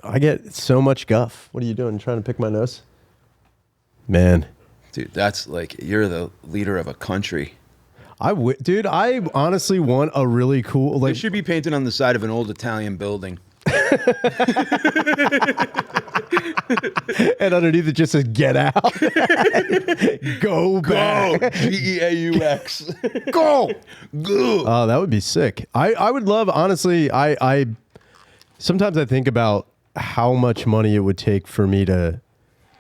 I get so much guff. What are you doing? Trying to pick my nose? Man. Dude, that's like, you're the leader of a country. Dude, I honestly want a really cool... It should be painted on the side of an old Italian building. And underneath it just says, get out. Go back. G-E-A-U-X. Go. Go. Oh, that would be sick. I would love, honestly, I sometimes I think about how much money it would take for me to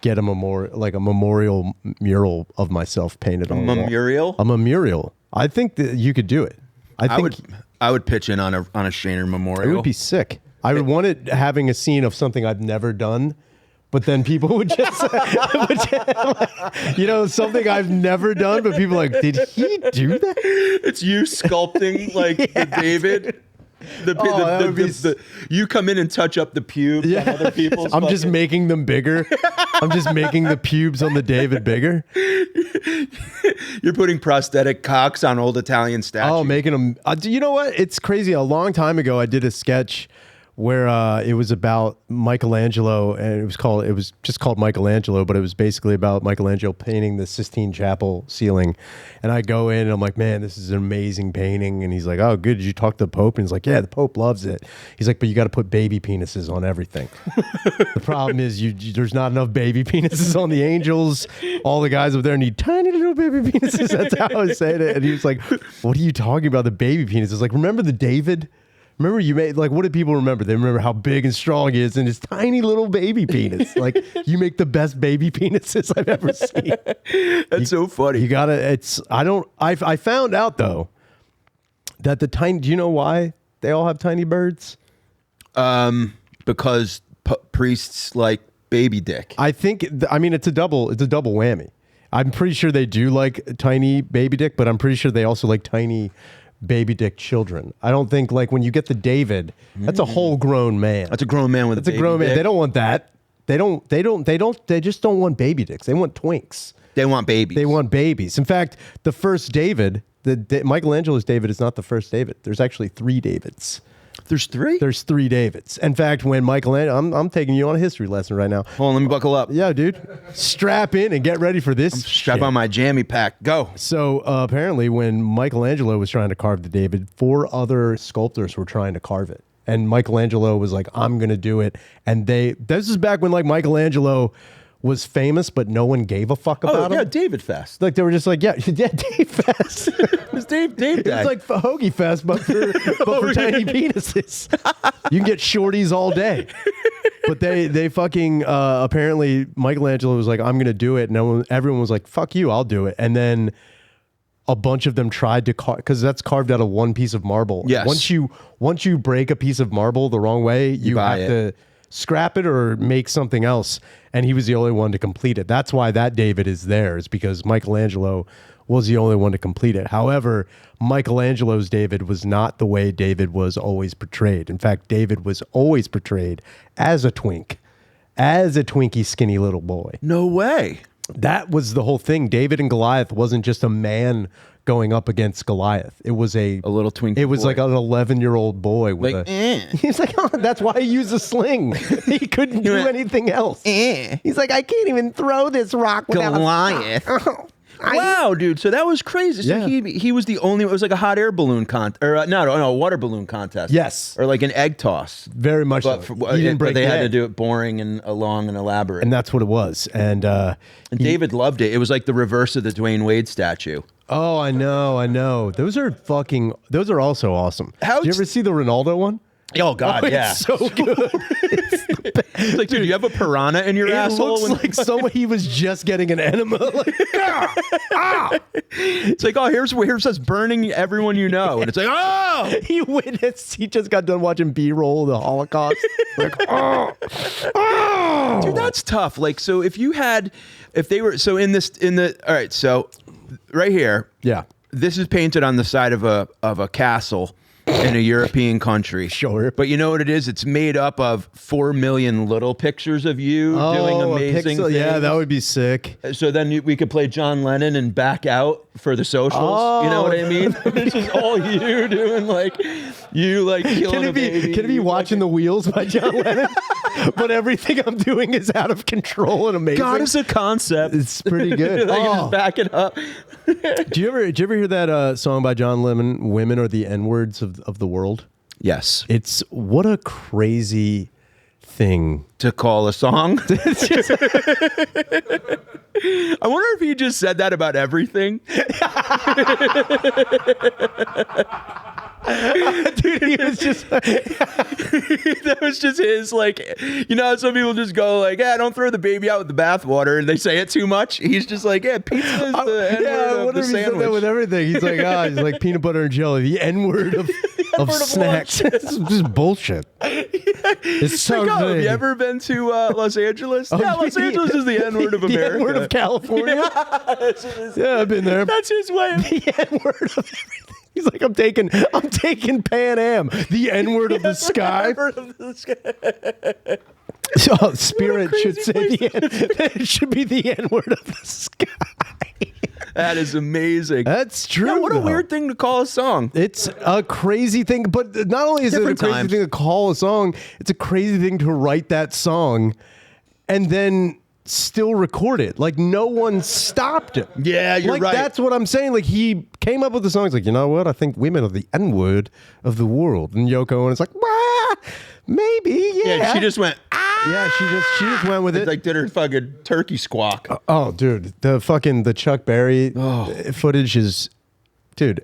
get a memorial mural of myself painted on a memorial? A memorial. I think that you could do it. I would pitch in on a Shaner memorial. It would be sick. I would want it having a scene of something I've never done, but then people would just, something I've never done, but people are like, did he do that? It's you sculpting the David. You come in and touch up the pubes on other people's. I'm just making them bigger. I'm just making the pubes on the David bigger. You're putting prosthetic cocks on old Italian statues. Oh, making them. You know what? It's crazy. A long time ago, I did a sketch where it was about Michelangelo, and it was just called Michelangelo, but it was basically about Michelangelo painting the Sistine Chapel ceiling. And I go in and I'm like, man, this is an amazing painting. And he's like, oh, good. Did you talk to the Pope? And he's like, yeah, the Pope loves it. He's like, but you got to put baby penises on everything. The problem is there's not enough baby penises on the angels. All the guys up there need tiny little baby penises. That's how I was saying it. And he was like, what are you talking about, the baby penises? Like, remember the David? Remember you made, what do people remember? They remember how big and strong he is and his tiny little baby penis. Like, you make the best baby penises I've ever seen. That's so funny. You gotta, I found out though, that do you know why they all have tiny birds? Because priests like baby dick. I think, it's a double whammy. I'm pretty sure they do like tiny baby dick, but I'm pretty sure they also like tiny baby dick children. I don't think when you get the David, that's a whole grown man. That's a grown man with a baby dick. They don't want that. They just don't want baby dicks. They want twinks. They want babies. They want babies. In fact, the first David, Michelangelo's David is not the first David. There's actually 3 Davids. There's 3? There's 3 Davids. In fact, when Michelangelo, I'm taking you on a history lesson right now. Hold on, let me buckle up. Yeah, dude. Strap in and get ready for this. Strap on my jammy pack. Go. So apparently when Michelangelo was trying to carve the David, 4 other sculptors were trying to carve it. And Michelangelo was like, I'm going to do it. And this is back when Michelangelo was famous, but no one gave a fuck about him. Yeah, David Fest. They were just like, yeah, Dave Fest. It was Dave It was like Hoagie Fest, but for tiny penises. You can get shorties all day. But they fucking, apparently Michelangelo was like, I'm going to do it. And everyone was like, fuck you, I'll do it. And then a bunch of them tried to carve, because that's carved out of one piece of marble. Yes. Once you break a piece of marble the wrong way, you have to scrap it or make something else. And he was the only one to complete it. That's why that David is there, is because Michelangelo was the only one to complete it. However, Michelangelo's David was not the way David was always portrayed. In fact, David was always portrayed as a twink, as a twinky, skinny little boy. No way. That was the whole thing. David and Goliath wasn't just a man going up against Goliath. It was a little twink. It was boy. Like an 11-year-old boy with He's like, oh, that's why he used a sling. He couldn't do anything else. He's like, I can't even throw this rock without Goliath. Wow, dude. So that was crazy. So he was the only. It was like a hot air balloon contest, or no, water balloon contest. Yes, or like an egg toss. Very much. But so. He didn't break. They had to do it boring and long and elaborate. And that's what it was. And David loved it. It was like the reverse of the Dwayne Wade statue. Oh, I know. Those are also awesome. Did you ever see the Ronaldo one? Oh God, yeah, it's so good. It's like, dude, you have a piranha in your asshole. It looks like he was just getting an enema. Like, It's like, oh, here's us burning everyone you know, and it's like, oh, he just got done watching B-roll of the Holocaust. Like, dude, that's tough. Like, so if they were all right, so right here, yeah, this is painted on the side of a castle in a European country. Sure. But you know what it is? It's made up of 4 million little pictures of you doing amazing things. Yeah, that would be sick. So then we could play John Lennon and back out for the socials. You know what I mean? It's just all you doing, killing a baby. Can it be Watching the Wheels by John Lennon? but everything I'm doing is out of control and amazing. God is a concept. It's pretty good. Like, just back it up. Did you ever hear that song by John Lennon, "Women Are the N-Words of the World"? Yes. It's what a crazy thing to call a song. I wonder if he just said that about everything. Dude, he was just that was just his, like, you know how some people just go like, yeah, don't throw the baby out with the bathwater, and they say it too much. He's just like, yeah, pizza is the N-word of the sandwich. Said that with everything. He's like, he's like peanut butter and jelly, the N-word of snacks. It's just bullshit. It's so like, good. Have you ever been to Los Angeles? Yeah, Los Angeles is the N-word of America. The N-word of California. Yeah, I've been there. That's his way of the N-word of everything. He's like, I'm taking Pan Am, the N-word of the sky. So Spirit should say it should be the N-word of the sky. That is amazing. That's true. Yeah, what a weird thing to call a song. It's a crazy thing, but not only is it a crazy thing to call a song, it's a crazy thing to write that song and then still record it. Like, no one stopped him. Yeah, you're like, right. That's what I'm saying. Like, he came up with the song. He's like, you know what? I think women are the N-word of the world. And Yoko Ono is like, maybe, yeah. Yeah, she just went, Yeah, she just went with it. Like, did her fucking turkey squawk. Oh, dude, the Chuck Berry footage is, dude,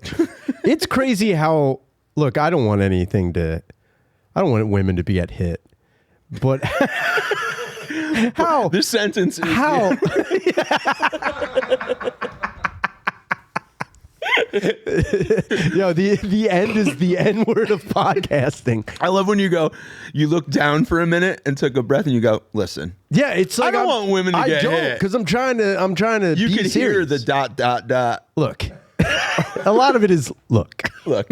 it's crazy how, look, I don't want women to get hit, but how this sentence is how yo, the end is the N-word of podcasting. I love when you look down for a minute and took a breath and you go, listen. Yeah, it's like I don't want women to get hit because I'm trying to. You be can serious. hear the ... Look, a lot of it is look. The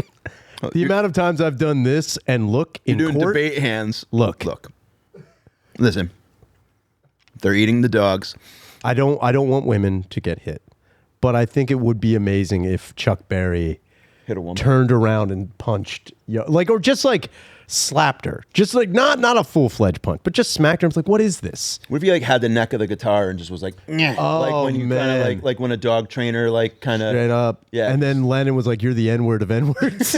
You're amount of times I've done this and look in doing court. debate hands. Look. Listen. They're eating the dogs. I don't want women to get hit, but I think it would be amazing if Chuck Berry hit a woman, turned around and punched, or just like slapped her, just like not a full-fledged punch, but just smacked her. It's like, what is this? What if he like had the neck of the guitar and just was like, Nyeh. Like when you kind of like when a dog trainer like kind of straight up, yeah. And then Lennon was like, "You're the N-word of N-words."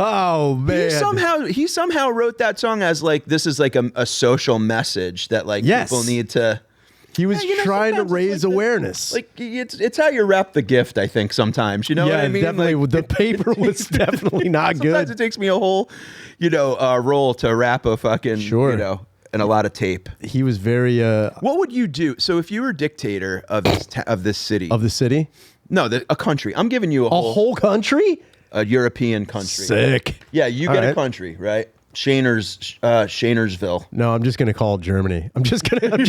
Oh man! He somehow wrote that song as like this is like a social message that like people need to. He was trying to raise awareness. Like it's how you wrap the gift. I think sometimes what I mean. Definitely. Like, the paper was definitely not good. Sometimes it takes me a whole, roll to wrap a fucking and a lot of tape. He was very. What would you do? So if you were dictator of this city, no, a country. I'm giving you a whole country. A European country. Sick. Yeah, you get a country, right? Shainersville. No, I'm just gonna call Germany. I'm just gonna go to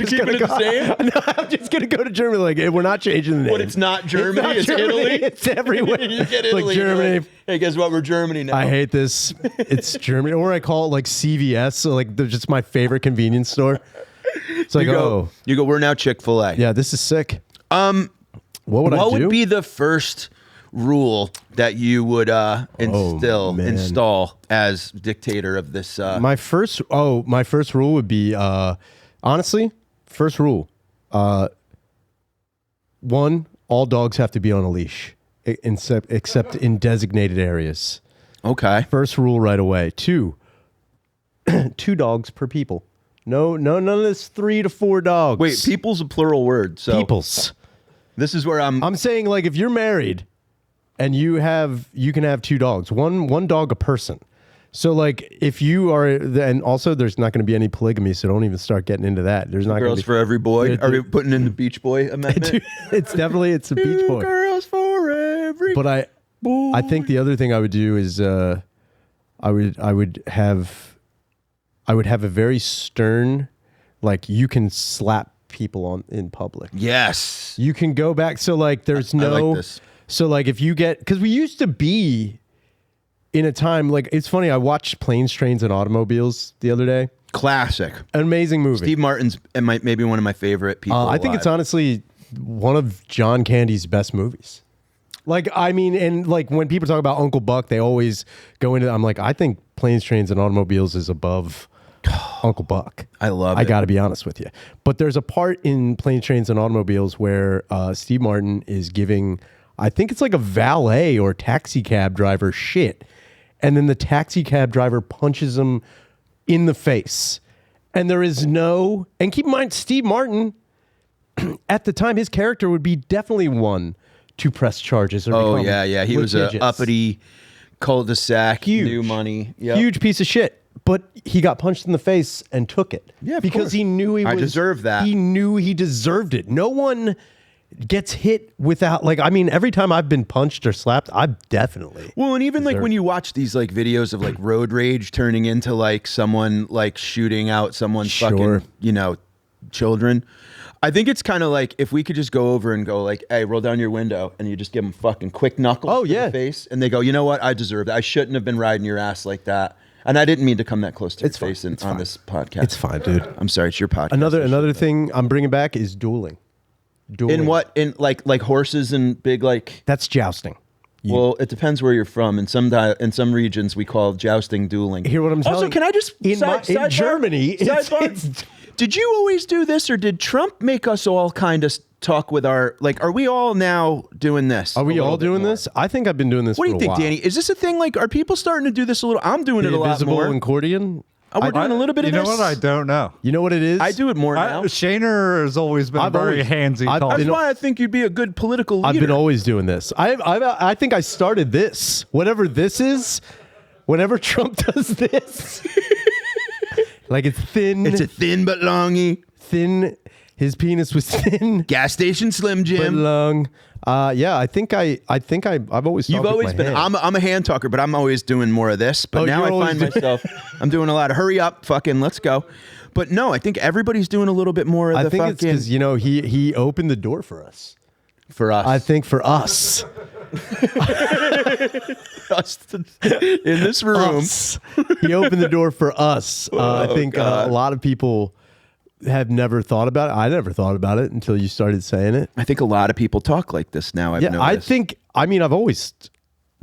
Germany. Like, hey, we're not changing the name. But it's not Germany. It's Italy. It's everywhere. You get Italy. Like Germany. Like, hey, guess what? We're Germany now. I hate this. It's Germany, or I call it like CVS. So like, they're just my favorite convenience store. It's like, you go. We're now Chick-fil-A. Yeah, this is sick. What would I do? What would be the first rule that you would install as dictator of this? My first rule would be honestly, first rule. One, all dogs have to be on a leash, except in designated areas. Okay. First rule right away. Two dogs per people. No, none of this 3 to 4 dogs. Wait, people's a plural word. So people's. This is where I'm saying, like, if you're married and you can have 2 dogs, one dog a person. So like, if you are, and also there's not going to be any polygamy, so don't even start getting into that. There's not girls for every boy. Are we putting in the Beach Boy amendment? It's a Beach Boy. Girls for every. But I think the other thing I would do is I would have a very stern, like, you can slap people in public. Yes. You can go back. So like, there's no. I like this. So like, if you get, because we used to be in a time, like, it's funny, I watched Planes, Trains, and Automobiles the other day. Classic. An amazing movie. Steve Martin's maybe one of my favorite people I think it's honestly one of John Candy's best movies. Like, I mean, and like, when people talk about Uncle Buck, they always go into, I'm like, I think Planes, Trains, and Automobiles is above Uncle Buck. I love it. I got to be honest with you. But there's a part in Planes, Trains, and Automobiles where Steve Martin is giving, I think it's like a valet or taxi cab driver shit. And then the taxi cab driver punches him in the face. And there is no, and keep in mind, Steve Martin, at the time, his character would be definitely one to press charges. Or yeah. He was a uppity cul-de-sac, new money. Yep. Huge piece of shit. But he got punched in the face and took it. Yeah, of because course. he knew I deserve that. He knew he deserved it. No one gets hit without, like, I mean, every time I've been punched or slapped, I've definitely. Well, and even like when you watch these like videos of like road rage turning into like someone like shooting out someone's fucking, you know, children. I think it's kind of like if we could just go over and go like, hey, roll down your window, and you just give them fucking quick knuckles to the face, and they go, you know what? I deserved it. I shouldn't have been riding your ass like that. And I didn't mean to come that close to your face on this podcast. It's fine, dude. I'm sorry, it's your podcast. Another thing I'm bringing back is dueling. In what? In like horses and big like. That's jousting. Well, it depends where you're from. In some regions, we call jousting dueling. Hear what I'm telling you? Also, can I just in Germany? Did you always do this, or did Trump make us all kind of talk with our like? Are we all now doing this? Are we all doing this? I think I've been doing this. What do you think, while. Danny? Is this a thing? Like, are people starting to do this a little? I'm doing it a lot more. Invisible accordion. We're doing a little bit of this. You know what? I don't know. You know what it is? I do it more now. Shaner has always been very handsy. That's why I think you'd be a good political leader. I've been always doing this. I think I started this. Whatever this is, whenever Trump does this, like it's thin. It's a thin but longy. Thin. His penis was thin. Gas station Slim Jim. But long. Yeah, I think I've always. You've always been. I'm a hand talker, but I'm always doing more of this. But now I find myself, I'm doing a lot of hurry up, fucking let's go. But no, I think everybody's doing a little bit more of the fucking. I think it's because he opened the door for us. For us, I think for us. Us in this room, he opened the door for us. I think a lot of people have never thought about it. I never thought about it until you started saying it. I think a lot of people talk like this now. I've noticed. I've always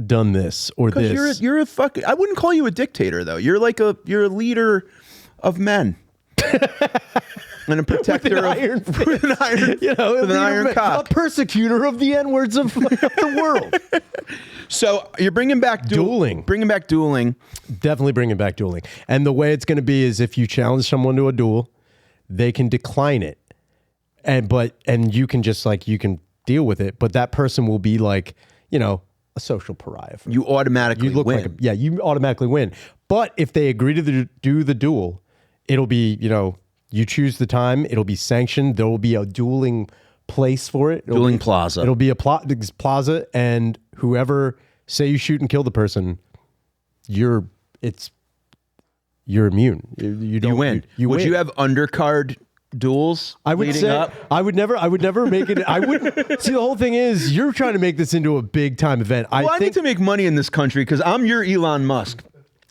done this or this. You're a fucking. I wouldn't call you a dictator though. You're a leader of men. And a protector with an iron cock. A persecutor of the N-words of the world. So you're bringing back dueling. Bringing back dueling. Definitely bringing back dueling. And the way it's going to be is if you challenge someone to a duel, they can decline it. And you can just you can deal with it. But that person will be like, a social pariah. You automatically win. You automatically win. But if they agree to do the duel, it'll be, you choose the time. It'll be sanctioned. There will be a dueling place for it. Dueling plaza. It'll be a plaza, and whoever say you shoot and kill the person, you're immune. You win. Would you have undercard duels? I would say up? I would never make it. I wouldn't see. The whole thing is you're trying to make this into a big time event. I need to make money in this country because I'm your Elon Musk.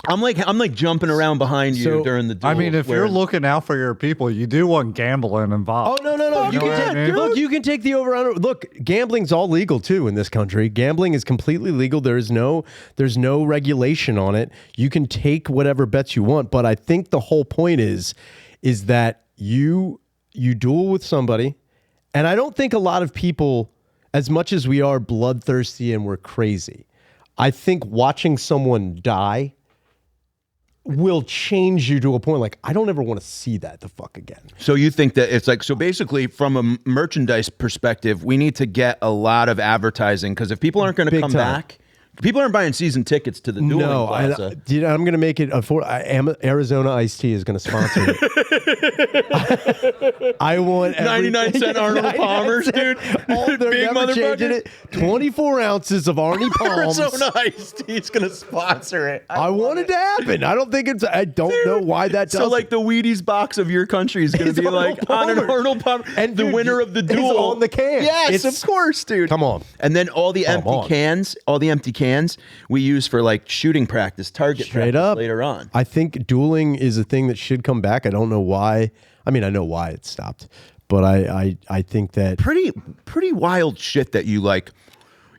I'm like jumping around behind you during the duel. I mean, if you're looking out for your people, you do want gambling involved. Oh, no. You can take the over-under. Look, gambling's all legal, too, in this country. Gambling is completely legal. There's no regulation on it. You can take whatever bets you want. But I think the whole point is that you duel with somebody. And I don't think a lot of people, as much as we are bloodthirsty and we're crazy, I think watching someone die will change you to a point like I don't ever want to see that the fuck again. So you think that it's like, so basically from a merchandise perspective, we need to get a lot advertising because if people aren't going to come back, people aren't buying season tickets to the dueling plaza. I'm going to make it Arizona Iced Tea is going to sponsor it. I want 99-cent Arnold Palmers, dude. They're big never changing it. 24 ounces of Arnie Palms. Arizona Iced Tea is going to sponsor it. I want it to happen. I don't know why that does. So like the Wheaties box of your country is going to be like on an Arnold Palmer. And the winner of the duel on the can. Yes, of course, dude. Come on. And then all the empty cans we use for like shooting practice, target straight practice up later on. I think dueling is a thing that should come back. I don't know why. I mean, I know why it stopped, but I think that pretty wild shit that you like.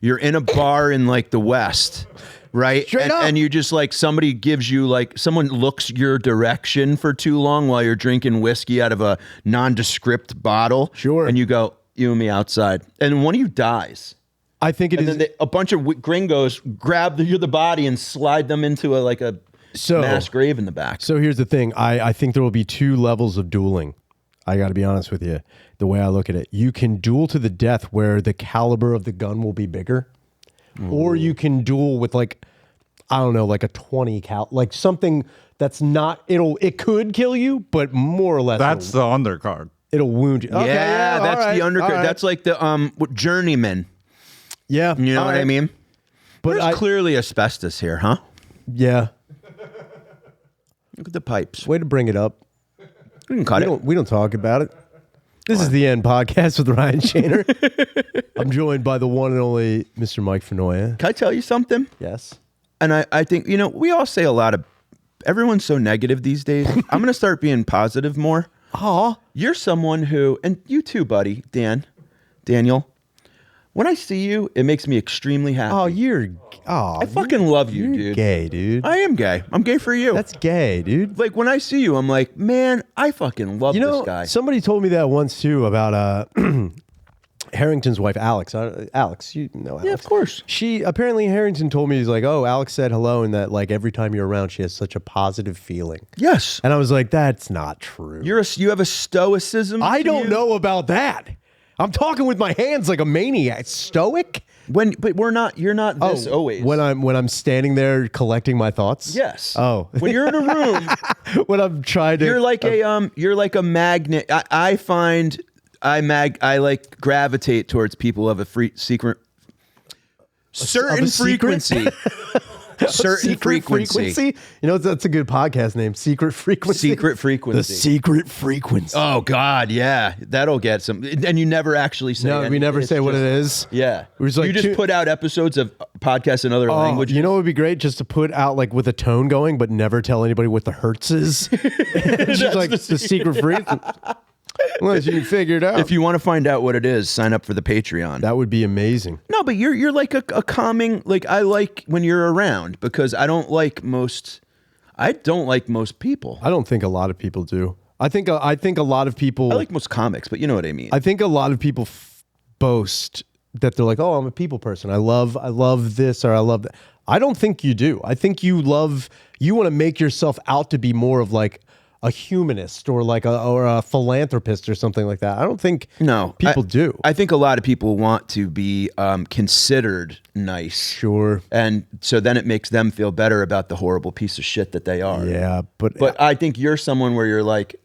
You're in a bar in like the West, right? Straight up. And you just like somebody gives you like someone looks your direction for too long while you're drinking whiskey out of a nondescript bottle. Sure. And you go, you and me outside. And one of you dies. I think it And is. then a bunch of gringos grab the body and slide them into a mass grave in the back. So here's the thing. I think there will be 2 levels of dueling. I got to be honest with you. The way I look at it, you can duel to the death where the caliber of the gun will be bigger, or you can duel with like, I don't know, like a 20 cal, like something that's not. It could kill you, but more or less That's the undercard. it'll wound you. Okay, Yeah, that's all the right, undercard. all right. That's like the journeyman. Yeah, You know all what I right. mean? But There's clearly asbestos here, huh? yeah, Look at the pipes. way to bring it up. We can cut it. We don't talk about it. This is the End Podcast with Ryan Shaner. I'm joined by the one and only Mr. Mike Finoia. Can I tell you something? Yes. And I think, we all say a lot of, everyone's so negative these days. I'm going to start being positive more. Aw. You're someone who, and you too, buddy, Daniel, when I see you, it makes me extremely happy. I fucking love you, you're dude. Gay, dude. I am gay. I'm gay for you. That's gay, dude. like when I see you, I'm like, man, I fucking love this guy. Somebody told me that once too about Harrington's wife, Alex. Alex, you know Alex. Yeah, of course. She apparently Harrington told me, he's like, oh, Alex said hello, and that like every time you're around, she has such a positive feeling. Yes. And I was like, that's not true. You have a stoicism. I to don't you. know about that. I'm talking with my hands like a maniac. Stoic? But we're not. You're not this always. When I'm standing there collecting my thoughts. Yes. Oh. When you're in a room, When I'm trying to. you're like a magnet. I find I like gravitate towards people of a certain secret? frequency. Certain Secret frequency. You know, that's a good podcast name. Secret frequency. Secret frequency. The secret frequency. Oh God, yeah, that'll get some. And you never actually say. No, we anything. never It's say what just- it is. Yeah, We're just like, you just put out episodes of podcasts in other languages. You know what would be great? Just to put out like with a tone going, but never tell anybody what the hertz is. It's just like the secret frequency. Unless you can figure it out. If you want to find out what it is, sign up for the Patreon. That would be amazing. No, but you're like a calming. Like I like when you're around because I don't like most people. I don't think a lot of people do. I think a lot of people. I like most comics, but you know what I mean. I think a lot of people boast that they're like, oh, I'm a people person. I love this or I love that. I don't think you do. I think you want to make yourself out to be more of like a humanist or like a philanthropist or something like that. I don't think people do. I think a lot of people want to be considered nice. Sure. And so then it makes them feel better about the horrible piece of shit that they are. Yeah, But I think you're someone where you're like,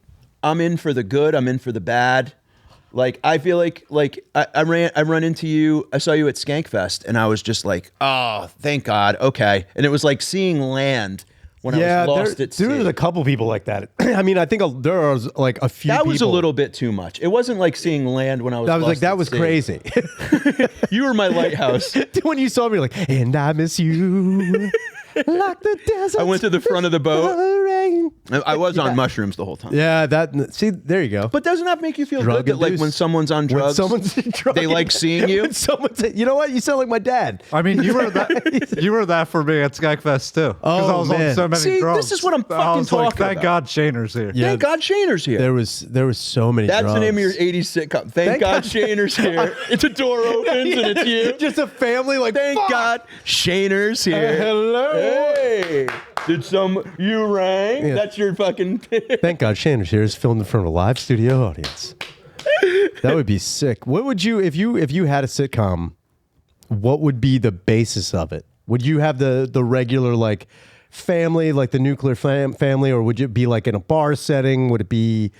I'm in for the good, I'm in for the bad. Like I feel like I run into you. I saw you at Skankfest, and I was just like, oh, thank God, okay. And it was like seeing land when I was lost at sea. There's a couple people like that. I mean, I think there are like a few. That was a people. little bit too much. It wasn't like seeing land when I was. I was lost like, that at was sea. crazy. You were my lighthouse. When you saw me, you're like, and I miss you. Like the desert. I went to the front of the boat. rain. I was on mushrooms the whole time. Yeah, see, there you go. But doesn't that make you feel Drug good that like induced. when someone's on When drugs, someone's drug they like seeing you? When someone's, you know what? You sound like my dad. I mean, you were that for me at Skagfest too. Because Oh, I was man. on so many See, drugs. this is what I'm I fucking was like, talking thank about. God Shaner's here. Yeah. Thank God Shaner's here. There was so many. That's drugs. the name of your 80s sitcom. Thank God Shaner's here. It's a door opens and it's you. Just a family like. Thank fuck. God Shaner's here. Hello. Hey, you rang? Yeah. That's your fucking. Thank God Shannon here is filmed in front of a live studio audience. That would be sick. What would you if you had a sitcom? What would be the basis of it? Would you have the regular like family, like the nuclear family, or would it be like in a bar setting? Would it be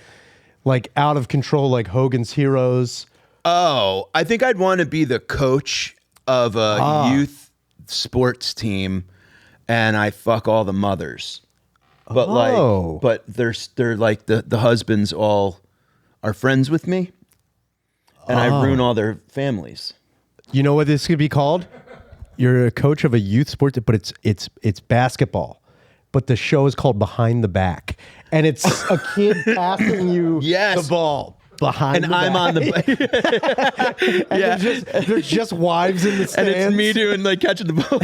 like out of control, like Hogan's Heroes? Oh, I think I'd want to be the coach of a youth sports team, and I fuck all the mothers. But they're like the husbands all are friends with me, and I ruin all their families. You know what this could be called? You're a coach of a youth sport, but it's basketball. But the show is called Behind the Back, and it's a kid passing you Yes. the ball. behind, and I'm on the yeah. there's just wives in the stands, and it's me doing like catching the ball.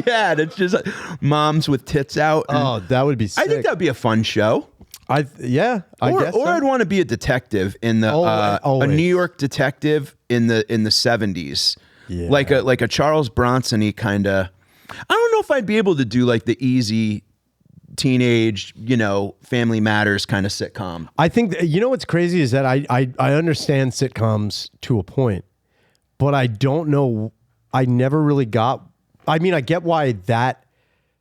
Yeah, and it's just like, moms with tits out. Oh, that would be sick. I think that'd be a fun show. I guess so. I'd want to be a detective in the a New York detective in the 70s, Yeah. like a Charles Bronson-y kind of. I don't know if I'd be able to do like the easy teenage, Family Matters kind of sitcom. I think what's crazy is that I understand sitcoms to a point, but I don't know. I never really got. I mean, I get why that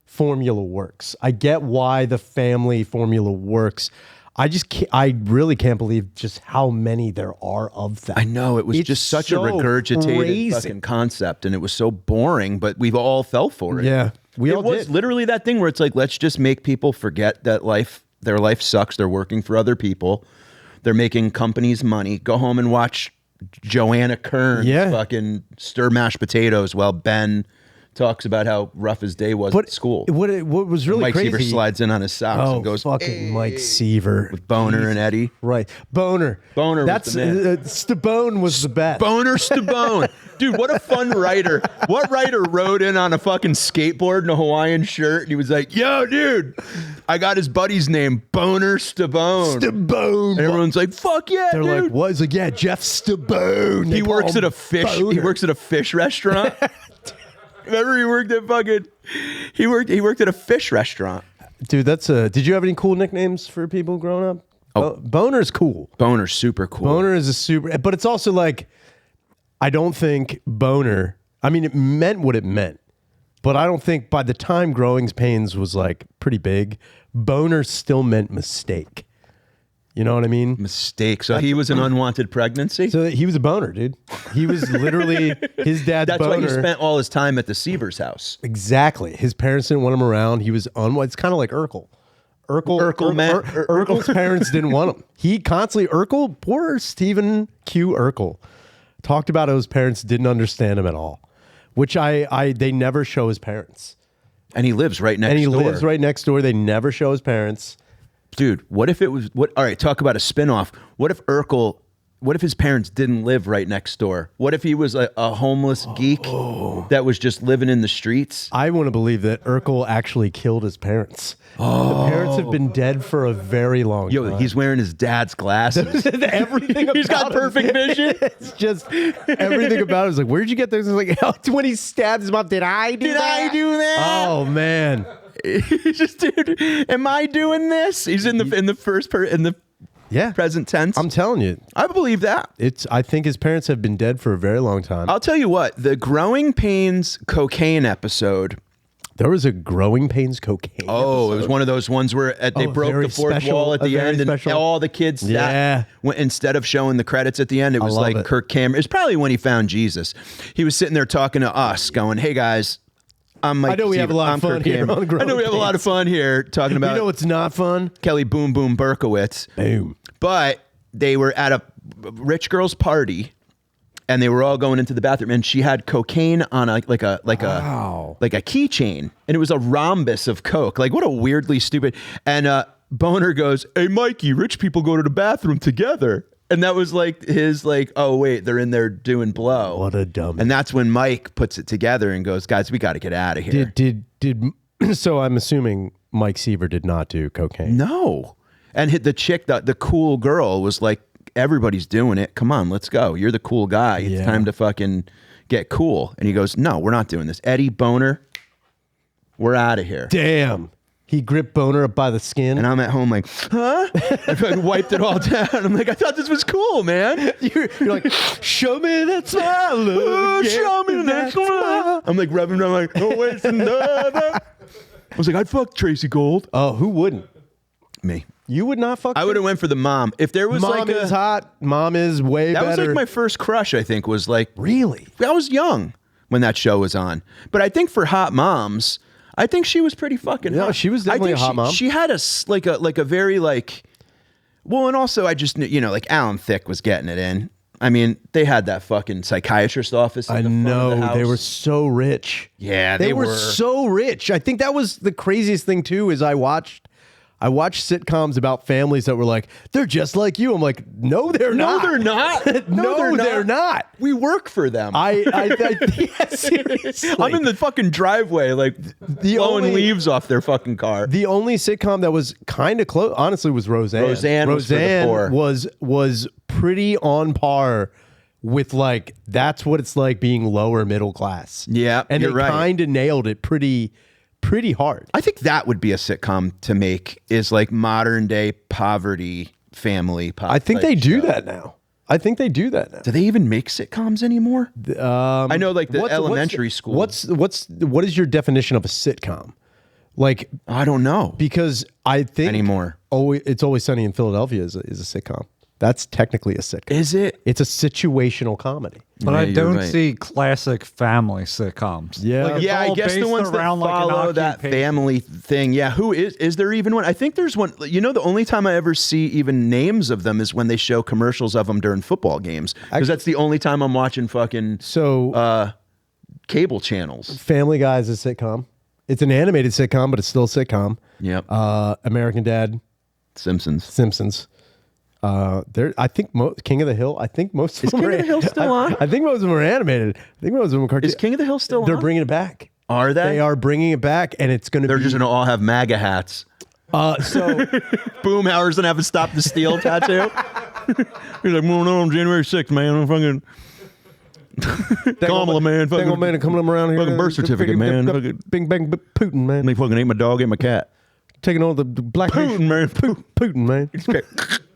formula works. I get why the family formula works. I really can't believe just how many there are of them. I know, it was just such a regurgitated fucking concept, and it was so boring, but we've all fell for it. Yeah, it was literally that thing where it's like, let's just make people forget that their life sucks. They're working for other people. They're making companies money. Go home and watch Joanna Kern fucking stir mashed potatoes while Ben talks about how rough his day was at school. What was really Mike crazy? Seaver slides in on his socks and goes, fucking hey, Mike Seaver with Boner and Eddie. Right, Boner. That's the man. Stabone was the best. Boner Stabone. Dude, what a fun writer. What writer rode in on a fucking skateboard and a Hawaiian shirt and he was like, yo, dude, I got his buddy's name, Boner Stabone. Stabone. And everyone's like, fuck yeah, They're dude. like, what? He's like, yeah, Jeff Stabone. He works at a fish restaurant. Remember, he worked at a fish restaurant. Dude, did you have any cool nicknames for people growing up? Oh, Boner's cool. Boner's super cool. Boner is a super, but it's also like, I don't think Boner, I mean, it meant what it meant, but I don't think by the time Growing Pains was like pretty big, Boner still meant mistake. You know what I mean? Mistake. So he was an unwanted pregnancy? So he was a boner, dude. He was literally his dad's That's boner. why he spent all his time at the Seavers house. Exactly. His parents didn't want him around. He was unwanted. It's kind of like Urkel. Urkel's parents didn't want him. He constantly, poor Stephen Q. Urkel, talked about how his parents didn't understand him at all, which they never show his parents. And he lives right next door. Lives right next door. They never show his parents. Dude, what if it was all right, talk about a spinoff. What if his parents didn't live right next door? What if he was a homeless geek that was just living in the streets? I want to believe that Urkel actually killed his parents. The parents have been dead for a very long time. He's wearing his dad's glasses. Everything He's got perfect vision. It's just everything about it is like, where'd you get this? It's like, when he stabs his mom, did I do that? Oh man. He's just, dude, am I doing this? He's in the present tense. I'm telling you, I believe that. I think his parents have been dead for a very long time. I'll tell you what, the Growing Pains cocaine episode. There was a Growing Pains cocaine. Oh, it was one of those ones where they broke the fourth wall at the end, and all the kids instead of showing the credits at the end, it was like Kirk Cameron. It's probably when he found Jesus. He was sitting there talking to us, going, "Hey guys, I'm Mike. I know we have a lot of fun here. I know we have a lot of fun here talking about. You know, it's not fun. Kelly Boom Boom Berkowitz. Boom. But they were at a rich girl's party, and they were all going into the bathroom, and she had cocaine on a keychain, and it was a rhombus of coke. Like, what a weirdly stupid. And Boner goes, "Hey Mikey, rich people go to the bathroom together." And that was like his oh wait, they're in there doing blow. What a dummy. And that's when Mike puts it together and goes, "Guys, we got to get out of here." Did so I'm assuming Mike Seaver did not do cocaine. No. And the chick, the cool girl was like, "Everybody's doing it. Come on, let's go. You're the cool guy. It's time to fucking get cool." And he goes, "No, we're not doing this. Eddie Boner, we're out of here." Damn. He gripped Boner up by the skin. And I'm at home like, huh? I wiped it all down. I'm like, I thought this was cool, man. You're like, show me that smile. Oh, show me that smile. I'm like rubbing around like, oh, it's another. I was like, I'd fuck Tracy Gold. Oh, who wouldn't? Me. You would not fuck I would have went for the mom. If there was mom is hot. Mom is way better. That was like my first crush, I think, was like. Really? I was young when that show was on. But I think for hot moms, I think she was pretty fucking hot. No, she was definitely a hot mom. She had a very well, and also I just knew, like Alan Thicke was getting it in. I mean, they had that fucking psychiatrist office. I know, they were so rich. Yeah, they were so rich. I think that was the craziest thing too. Is I watched I watched sitcoms about families that were like, they're just like you. I'm like, no, they're not. No, they're not. No, they're not. We work for them. Yeah, seriously. I'm in the fucking driveway, like blowing leaves off their fucking car. The only sitcom that was kind of close, honestly, was Roseanne. Roseanne was pretty on par with like, that's what it's like being lower middle class. Yeah, and you're they right. kind of nailed it pretty hard. I think that would be a sitcom to make, is like modern day poverty family. I think they do that now. Do they even make sitcoms anymore? I know, like the elementary school. What is your definition of a sitcom? Like, I don't know, because I think anymore. It's Always Sunny in Philadelphia is a sitcom. That's technically a sitcom. Is it? It's a situational comedy. But Yeah, I you're don't right. see classic family sitcoms. Yeah. Like, it's Yeah, I all guess the based ones that around, like, an follow that occupation. family thing. Yeah, who is there even one? I think there's one. You know, the only time I ever see even names of them is when they show commercials of them during football games, because that's the only time I'm watching fucking cable channels. Family Guy is a sitcom. It's an animated sitcom, but it's still a sitcom. Yep. American Dad, Simpsons. I think King of the Hill. I think most of them King of the Hill still on? I think most of them are animated. I think most of them are cartoons. Is King of the Hill still They're on? bringing it back. Are they? They are bringing it back, and it's going to be. They're just gonna all have MAGA hats. So Boomhauer's gonna have a Stop the Steal tattoo. He's like, well, no, on January 6th, man. I'm fucking Kamala, man. Dang old man coming around here. fucking birth certificate, man. Fucking- Bing bang Putin, man. They fucking ate my dog, ate my cat. Taking all the black Putin, man. Putin, man.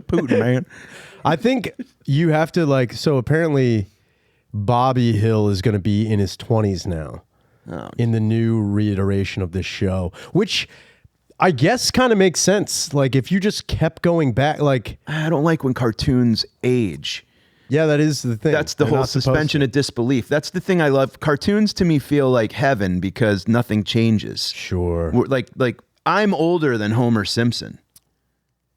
Putin, man. I think you have to like. So apparently, Bobby Hill is going to be in his 20s now, in the new reiteration of this show, which I guess kind of makes sense. Like if you just kept going back, like I don't like when cartoons age. yeah, that is the thing. That's the They're whole not supposed suspension to. of disbelief. That's the thing I love. Cartoons to me feel like heaven because nothing changes. Sure. Like I'm older than Homer Simpson.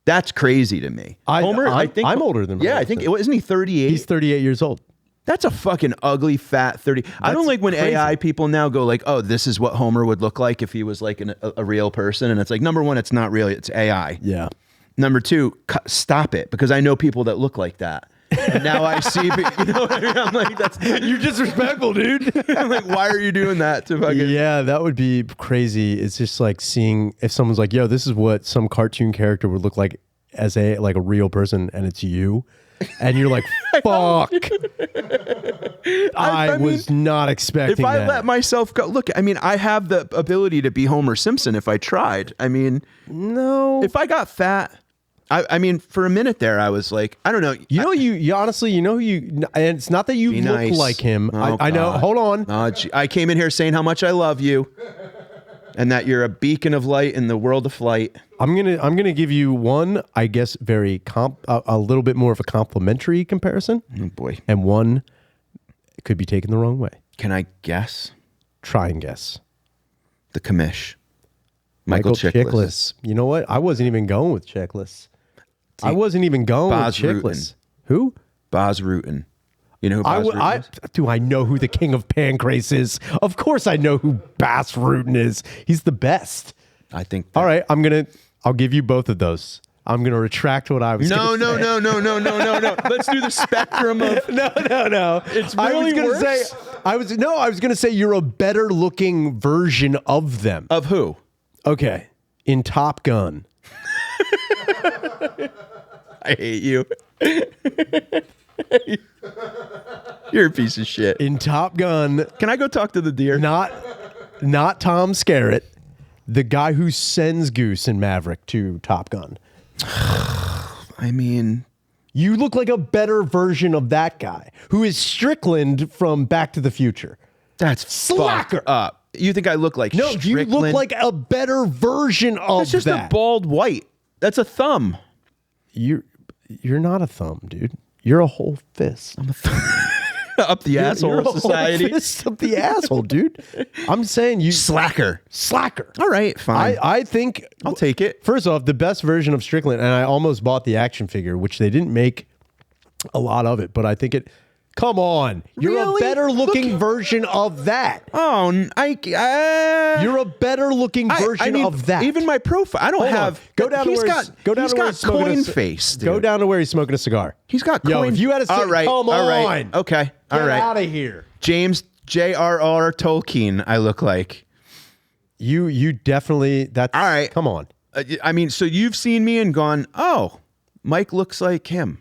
That's crazy to me. Homer, I think I'm older than Yeah, Homer I think Simpson. isn't he 38? He's 38 years old. That's a fucking ugly fat 30. I don't like when crazy. AI people now go like, "Oh, this is what Homer would look like if he was like a real person." And it's like, number one, it's not real, it's AI. Yeah. Number two, stop it, because I know people that look like that. And now I see, you know what I mean? I'm like, that's You're disrespectful, dude. I'm like, why are you doing that to fucking? Yeah, that would be crazy. It's just like seeing if someone's like, "Yo, this is what some cartoon character would look like as a real person," and it's you, and you're like, "Fuck." I was not expecting If I that. let myself go, look, I mean, I have the ability to be Homer Simpson if I tried. I mean, no. if I got fat, I mean, for a minute there, I was like, I don't know. You honestly, you know who you, and it's not that you Be look nice. like him. Oh, I know. God. Hold on. Oh, I came in here saying how much I love you, and that you're a beacon of light in the world of flight. I'm gonna give you one, I guess, very a little bit more of a complimentary comparison, Oh boy, and one could be taken the wrong way. can I guess? Try and guess. The commish, Michael Chiklis. You know what? I wasn't even going with Chiklis. I wasn't even going Boz with Chiklis. Rutan. Who? Boz Rutan. You know who Boz Rutan is? Do I know who the king of pancrase is? Of course I know who Boz Rutan is. He's the best. I think. All right, I'll give you both of those. I'm gonna retract what I was No. gonna say. Let's do the spectrum of. No. It's I was really gonna worse? say I was gonna say you're a better looking version of them. Of who? Okay. In Top Gun. I hate you. You're a piece of shit. In Top Gun, Can I go talk to the deer? not Tom Skerritt, the guy who sends Goose and Maverick to Top Gun. I mean, You look like a better version of that guy, who is Strickland from Back to the Future. that's Slacker. fucked up. You think I look like No, you look Strickland? like a better version of That's just that. a bald white. That's a thumb. You're not a thumb, dude. You're a whole fist. Up the asshole You're a of society. whole fist of the asshole, dude. I'm saying you Slacker. slacker. All right, fine. I think I'll take it. First off, the best version of Strickland, and I almost bought the action figure, which they didn't make a lot of it, but I think it Come on. You're Really? a better looking version of that. Oh, You're a better looking version of that. Even my profile, I don't Hold on. have. Go down to he's where got. he's, go down he's to where got he's smoking coin a, face. Dude. Go down to where he's smoking a cigar. He's got coin. Yo, if you had a all right, come all right. on. Okay, Get all right. out of here. James J.R.R. Tolkien. I look like. You definitely. That's All right. Come on. I mean, so you've seen me and gone, oh, Mike looks like him.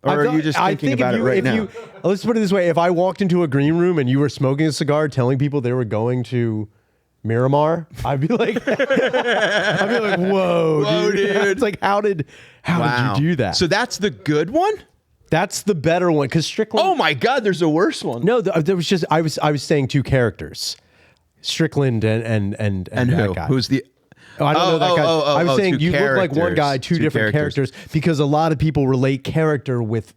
Or are you just thinking about it right now? Let's put it this way. If I walked into a green room and you were smoking a cigar telling people they were going to Miramar, I'd be like, whoa, dude. It's like, how did you do that? So that's the good one? That's the better one. Because Strickland. Oh my God, there's a worse one. No, there was just, I was saying two characters. Strickland and who? that guy. Who's the... Oh, I don't know that guy. I was saying you look like one guy, two different characters, because a lot of people relate character with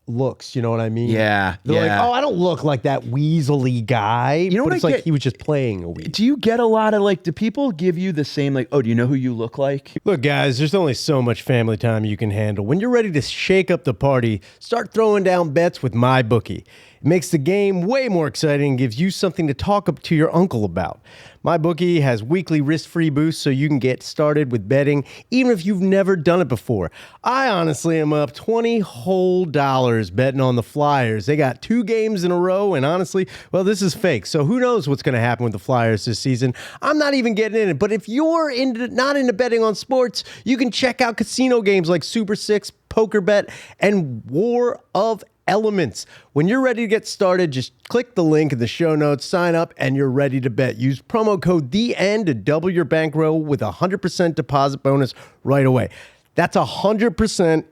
looks. You know what I mean? Yeah. They're like, oh, I don't look like that weaselly guy. You know but what it's I like get? he was just playing a weasel. Do you get a lot of do people give you the same oh, do you know who you look like? Look, guys, there's only so much family time you can handle. When you're ready to shake up the party, start throwing down bets with MyBookie. It makes the game way more exciting and gives you something to talk up to your uncle about. MyBookie has weekly risk-free boosts so you can get started with betting even if you've never done it before. I honestly am up $20 whole betting on the Flyers. They got 2 games in a row, and honestly, well, this is fake. So who knows what's going to happen with the Flyers this season? I'm not even getting in it. But if you're not into betting on sports, you can check out casino games like Super 6, Poker Bet, and War of Elements. When you're ready to get started, just click the link in the show notes, sign up, and you're ready to bet. Use promo code THEEND to double your bankroll with a 100% deposit bonus right away. That's 100%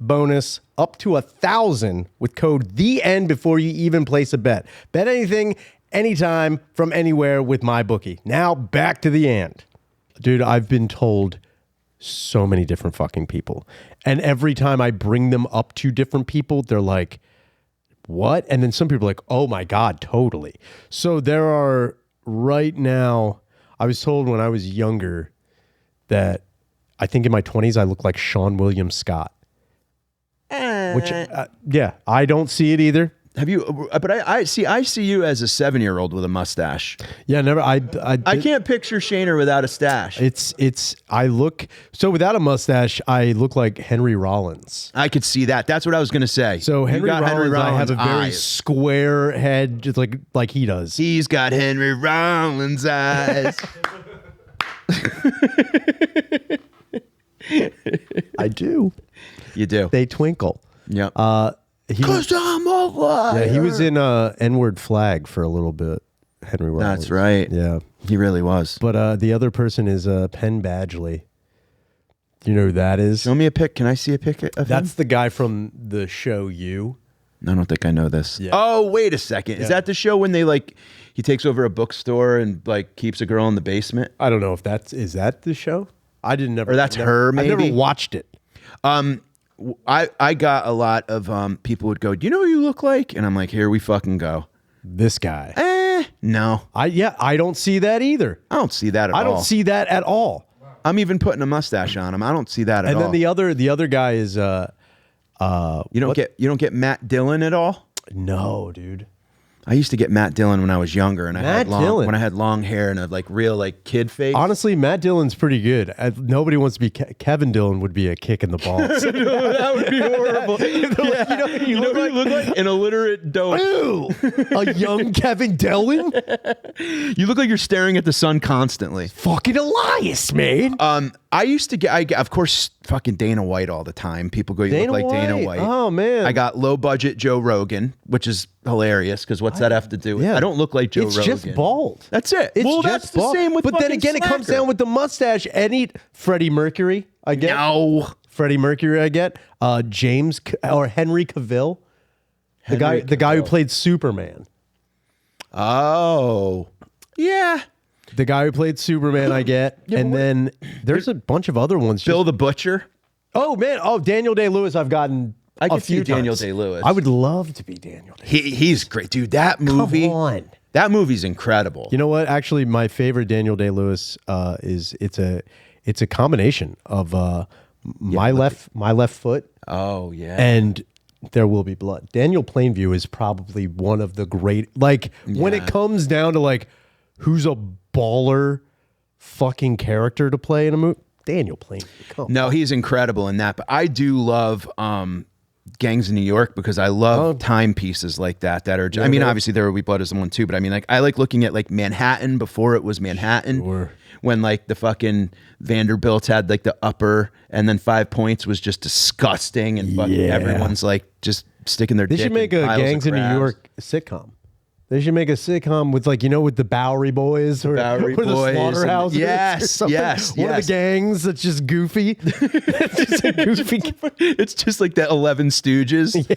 bonus up to 1,000 with code THEEND before you even place a bet. Bet anything, anytime, from anywhere with MyBookie. Now back to the end. Dude, I've been told so many different fucking people. And every time I bring them up to different people, they're like, what? And then some people are like, oh my God, totally. So there are right now, I was told when I was younger that I think in my 20s, I look like Sean William Scott. Which, yeah, I don't see it either. Have you? But I see you as a 7-year-old with a mustache. Yeah, never. I can't picture Shaner without a stash. I look so without a mustache. I look like Henry Rollins. I could see that. That's what I was going to say. So Henry Rollins, I have a very eyes. square head, just like he does. He's got Henry Rollins eyes. I do. You do. They twinkle. Yep. Because I'm a liar. Yeah, he was in N-Word Flag for a little bit. Henry Rollins. That's right. Yeah, he really was. But the other person is Penn Badgley. Do you know who that is? Show me a pic. Can I see a pic of That's him? the guy from the show You. I don't think I know this. Yeah. Oh, wait a second. Yeah. Is that the show when they he takes over a bookstore and keeps a girl in the basement? I don't know if is that the show? I didn't never. Or that's her, maybe? I never watched it. I got a lot of people would go, do you know who you look like? And I'm like, here we fucking go. This guy. No. I don't see that either. I don't see that at all. I don't see that at all. I'm even putting a mustache on him. I don't see that at all. And then the other guy is you don't get Matt Dillon at all? No, dude. I used to get Matt Dillon when I was younger, and when I had long hair and a real kid face. Honestly, Matt Dillon's pretty good. Nobody wants to be Kevin Dillon. Would be a kick in the balls. That would be horrible. You know who you look like? An illiterate dope. Ew, a young Kevin Dillon. You look like you're staring at the sun constantly. Fucking Elias, man. I used to get, of course, fucking Dana White all the time. People go, you look like Dana White. Oh, man. I got low budget Joe Rogan, which is hilarious because what's that have to do with it? I don't look like Joe Rogan. It's just bald. That's it. It's that's the same with But then again, it comes down with the mustache. Freddie Mercury, I get. No. Freddie Mercury, I get. James or Henry Cavill. The guy who played Superman. Oh. Yeah. The guy who played Superman, I get. And then there's a bunch of other ones. Bill the Butcher. Oh, man. Oh, Daniel Day-Lewis, I've gotten I a could see few Daniel times. Day-Lewis. I would love to be Daniel Day-Lewis. He's great. Dude, that movie. Come on. That movie's incredible. You know what? Actually, my favorite Daniel Day-Lewis is it's a combination of my left foot. Oh, yeah. And There Will Be Blood. Daniel Plainview is probably one of the great, like, when it comes down to, like, who's a baller fucking character to play in a movie, Daniel Plainview. No, he's incredible in that. But I do love Gangs in New York because I love timepieces like that are, I mean, obviously There Will Be Blood is the one too, but I mean, like, I like looking at, like, Manhattan before it was Manhattan. Sure. When, like, the fucking Vanderbilts had, like, the upper, and then 5 Points was just disgusting, and fucking everyone's, like, just sticking their dick in They should make a Gangs in New York sitcom. They should make a sitcom with, like, you know, with the Bowery Boys or Bowery the Boys Slaughterhouse. yes. One of the gangs that's just goofy. It's just a goofy. It's just like the 11 Stooges. Yeah.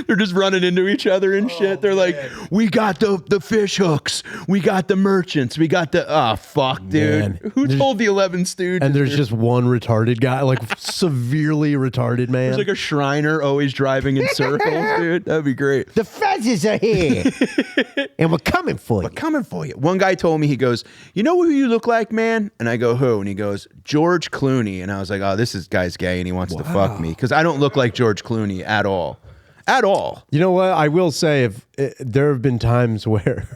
They're just running into each other and shit. They're like, we got the fish hooks. We got the merchants. We got the, fuck, dude. Man. Who told the 11 Stooges? And there's just one retarded guy, like severely retarded man. There's like a Shriner always driving in circles, dude. That'd be great. The fuzzies are here. And we're coming for you. We're coming for you. One guy told me, he goes, you know who you look like, man? And I go, who? And he goes, George Clooney. And I was like, oh, this guy's gay and he wants to fuck me. Because I don't look like George Clooney at all. At all. You know what? I will say, there have been times where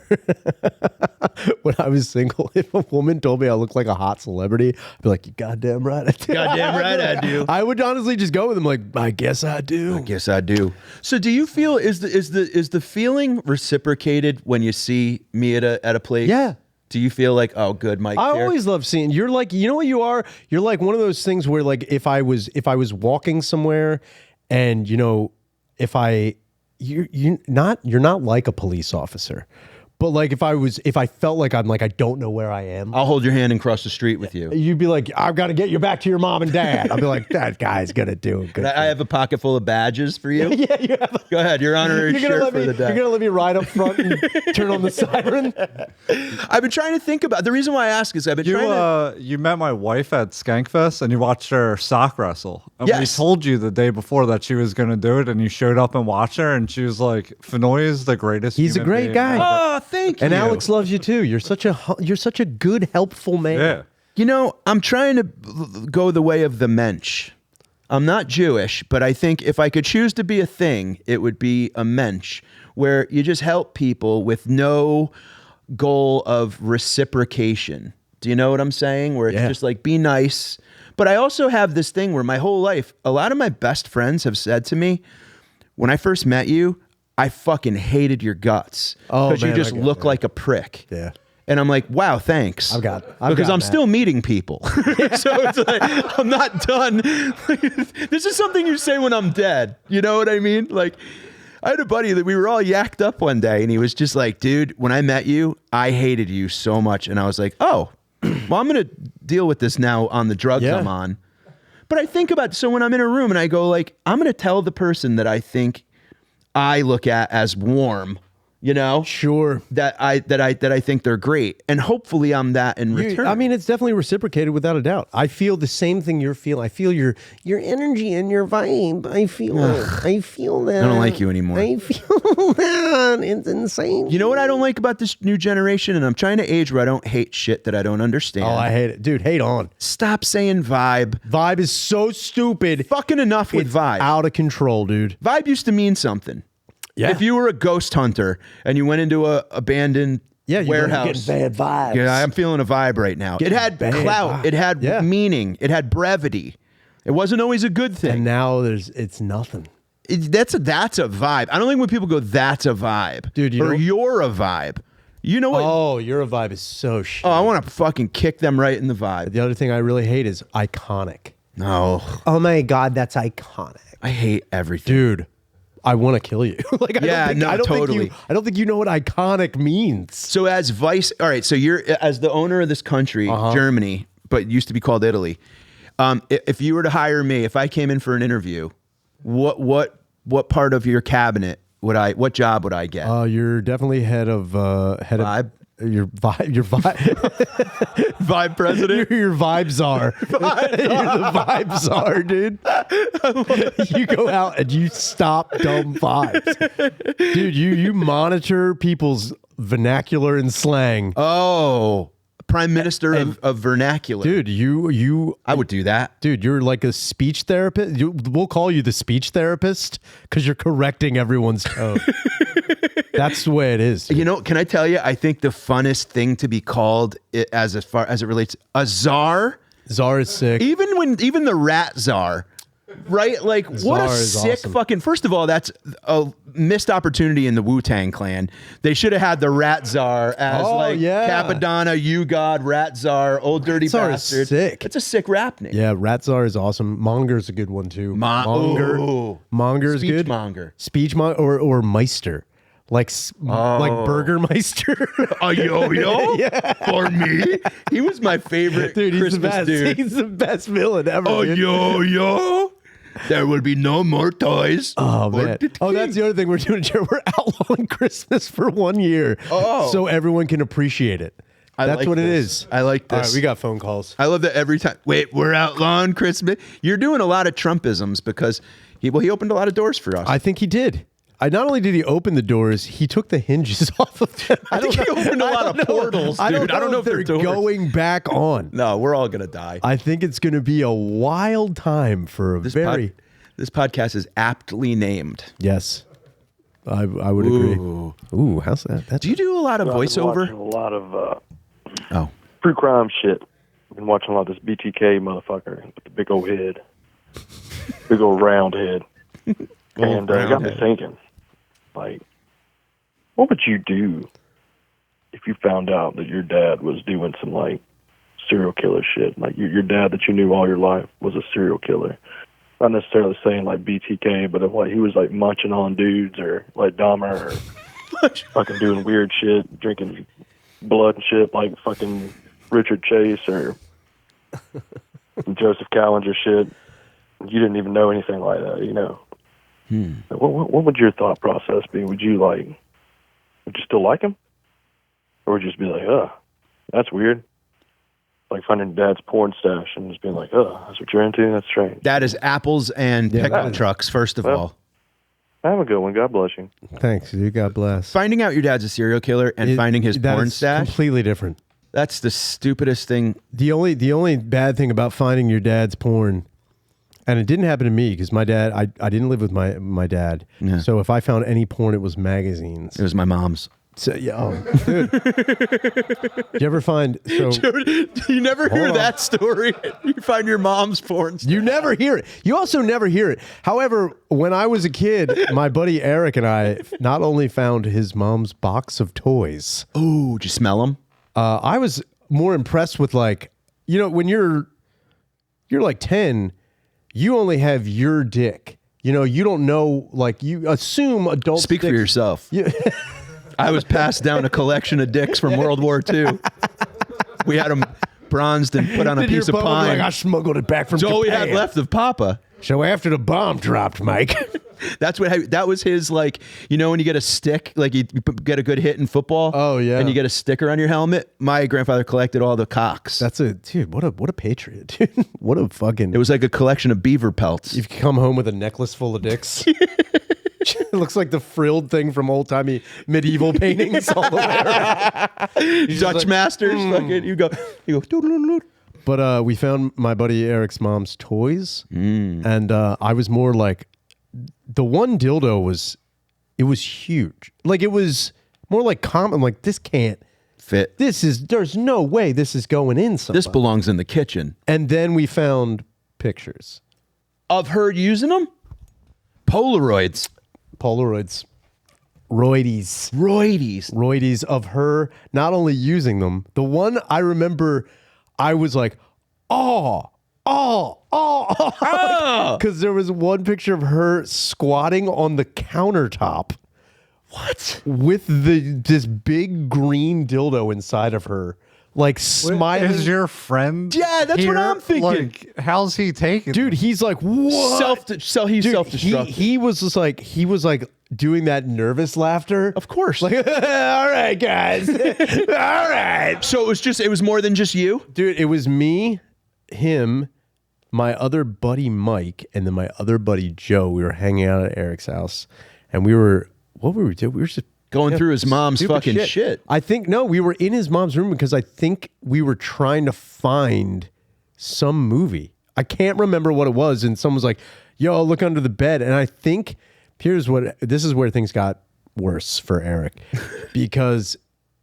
when I was single, if a woman told me I looked like a hot celebrity, I'd be like, you goddamn right I do. Goddamn right I do. I would honestly just go with them like, I guess I do. I guess I do. So do you feel, is the feeling reciprocated when you see me at a place? Yeah. Do you feel like, oh, good, Mike? I always love seeing, you're like, you know what you are? You're like one of those things where, like, if I was walking somewhere and, you know, you're not like a police officer, but like if I felt like I'm like, I don't know where I am, I'll hold your hand and cross the street with you. You'd be like, I've got to get you back to your mom and dad. I'll be like, that guy's gonna do a good I have a pocket full of badges for you. Yeah, you have. Go ahead, your honorary shirt for the day. You're gonna let me ride up front and turn on the siren. I've been trying to think about, the reason why I ask is I've been trying to. You met my wife at Skankfest and you watched her sock wrestle. And we Yes. told you the day before that she was going to do it, and you showed up and watched her, and she was like, Finoia is the greatest. He's a human great being guy. ever." Oh, thank you. And Alex loves you too. You're such a good, helpful man. Yeah. You know, I'm trying to go the way of the mensch. I'm not Jewish, but I think if I could choose to be a thing, it would be a mensch, where you just help people with no goal of reciprocation. Do you know what I'm saying? Where it's just like, be nice. But I also have this thing where my whole life, a lot of my best friends have said to me, when I first met you, I fucking hated your guts. Because you just look like a prick. Yeah. And I'm like, wow, thanks. Because I'm still meeting people. So it's like, I'm not done. This is something you say when I'm dead. You know what I mean? Like, I had a buddy that we were all yacked up one day, and he was just like, dude, when I met you, I hated you so much. And I was like, oh, well, I'm going to deal with this now on the drugs I'm on. But I think about, so when I'm in a room and I go like, I'm going to tell the person that I think I look at as warm, you know, Sure. that I think they're great, and hopefully I'm that in return. I mean, it's definitely reciprocated without a doubt. I feel the same thing you're feeling. I feel your energy and your vibe. I feel it. I feel that. I don't like you anymore. I feel that. It's insane. You know what I don't like about this new generation, and I'm trying to age where I don't hate shit that I don't understand. Oh, I hate it. Dude, hate on. Stop saying vibe. Vibe is so stupid. Fucking enough with It's vibe. out of control, dude. Vibe used to mean something. Yeah. If you were a ghost hunter and you went into a abandoned warehouse, Getting bad vibes. yeah, I'm feeling a vibe right now. It had bad clout. vibe. It had Yeah. meaning. It had brevity. It wasn't always a good thing. And now it's nothing. That's a vibe. I don't think when people go, that's a vibe. Dude, you or know- you're a vibe. You know what? Oh, your vibe is so shit. Oh, I want to fucking kick them right in the vibe. The other thing I really hate is iconic. No, Oh my God, that's iconic. I hate everything. Dude, I want to kill you. Like, Yeah, no, totally. I don't think you know what iconic means. So as Vice, all right. So you're as the owner of this country, Germany, but used to be called Italy. If you were to hire me, if I came in for an interview, what part of your cabinet what job would I get? You're definitely head of Vibe? Your vibe. Vibe president. You're your vibe czar. You're the vibe czar, dude. You go out and you stop dumb vibes, dude. You monitor people's vernacular and slang. Oh, prime minister of vernacular. Dude, I would do that. Dude, you're like a speech therapist. We'll call you the speech therapist because you're correcting everyone's tone. That's the way it is. Dude. You know, can I tell you? I think the funnest thing to be called, as far as it relates, a czar. Czar is sick. Even the rat czar. Right? Like, what a sick fucking... First of all, that's a missed opportunity in the Wu-Tang Clan. They should have had the Rat Czar as Capadonna, You God, Rat Czar, Old Dirty Bastard. Is sick. It's a sick rap name. Yeah, Rat Czar is awesome. Monger's a good one, too. Monger's good. Speechmonger or Meister. Like Burgermeister. A yo-yo? Yeah. For me? He was my favorite Christmas dude. He's the best villain ever. A yo-yo? There will be no more toys. Oh, man. Oh, that's the other thing we're doing, Jared. We're outlawing Christmas for 1 year. Oh. So everyone can appreciate it. That's what it is. I like this. All right, we got phone calls. I love that every time. Wait, we're outlawing Christmas. You're doing a lot of Trumpisms because he opened a lot of doors for us. I think he did. Not only did he open the doors, he took the hinges off of them. I think he opened a lot of portals, dude. I don't know if they're going back on. No, we're all going to die. I think it's going to be a wild time for this podcast is aptly named. Yes. I would agree. Ooh, how's that? Do you do a lot of voiceover? I've been watching a lot of true crime shit. I've been watching a lot of this BTK motherfucker with the big old head. Big old round head. And it got me thinking. Like, what would you do if you found out that your dad was doing some, like, serial killer shit? Like, your dad that you knew all your life was a serial killer. Not necessarily saying, like, BTK, but if, like, he was, like, munching on dudes or, like, Dahmer or fucking doing weird shit, drinking blood and shit like fucking Richard Chase or Joseph Callinger shit. You didn't even know anything like that, you know. What would your thought process be? Would you still like him? Or would you just be like, that's weird? Like finding dad's porn stash and just being like, that's what you're into? That's strange. That is apples and pickup trucks, first of all. Have a good one. God bless you. Thanks, dude. God bless. Finding out your dad's a serial killer and finding his porn stash. Completely different. That's the stupidest thing. The only bad thing about finding your dad's porn, and it didn't happen to me because my dad, I didn't live with my dad. Yeah. So if I found any porn, it was magazines. It was my mom's. So, dude. You ever find... So, you never hear that story. You find your mom's porn stuff. You never hear it. You also never hear it. However, when I was a kid, my buddy Eric and I not only found his mom's box of toys. Oh, did you smell them? I was more impressed with when you're like 10, you only have your dick. You don't know, you assume adults. Speak for yourself. I was passed down a collection of dicks from World War II. We had them bronzed and put on a piece of pine. I smuggled it back from Japan. All we had left of Papa. So after the bomb dropped, Mike. That was his, when you get a stick, you get a good hit in football. Oh, yeah. And you get a sticker on your helmet. My grandfather collected all the cocks. Dude, what a patriot, dude. What a fucking... It was like a collection of beaver pelts. You've come home with a necklace full of dicks. It looks like the frilled thing from old-timey medieval paintings all the way around. Dutch masters, fucking, you go. But we found my buddy Eric's mom's toys, and I was more like, the one dildo was huge. It was more like common. Like, this can't fit. There's no way this is going in somebody. This belongs in the kitchen. And then we found pictures of her using them. Polaroids. Roidies of her not only using them. The one I remember, I was like, because there was one picture of her squatting on the countertop. What? With this big green dildo inside of her. Smiling. Is your friend? Yeah, that's what I'm thinking. How's he taking? Dude, he's like, what? He's self-destructive. He was doing that nervous laughter. Of course. All right, guys. All right. So it was more than just you? Dude, it was me, him, my other buddy Mike, and then my other buddy Joe. We were hanging out at Eric's house, and what were we doing? We were just Going through his mom's fucking shit. I think, no, we were in his mom's room because I think we were trying to find some movie. I can't remember what it was. And someone was like, yo, look under the bed. And I think this is where things got worse for Eric because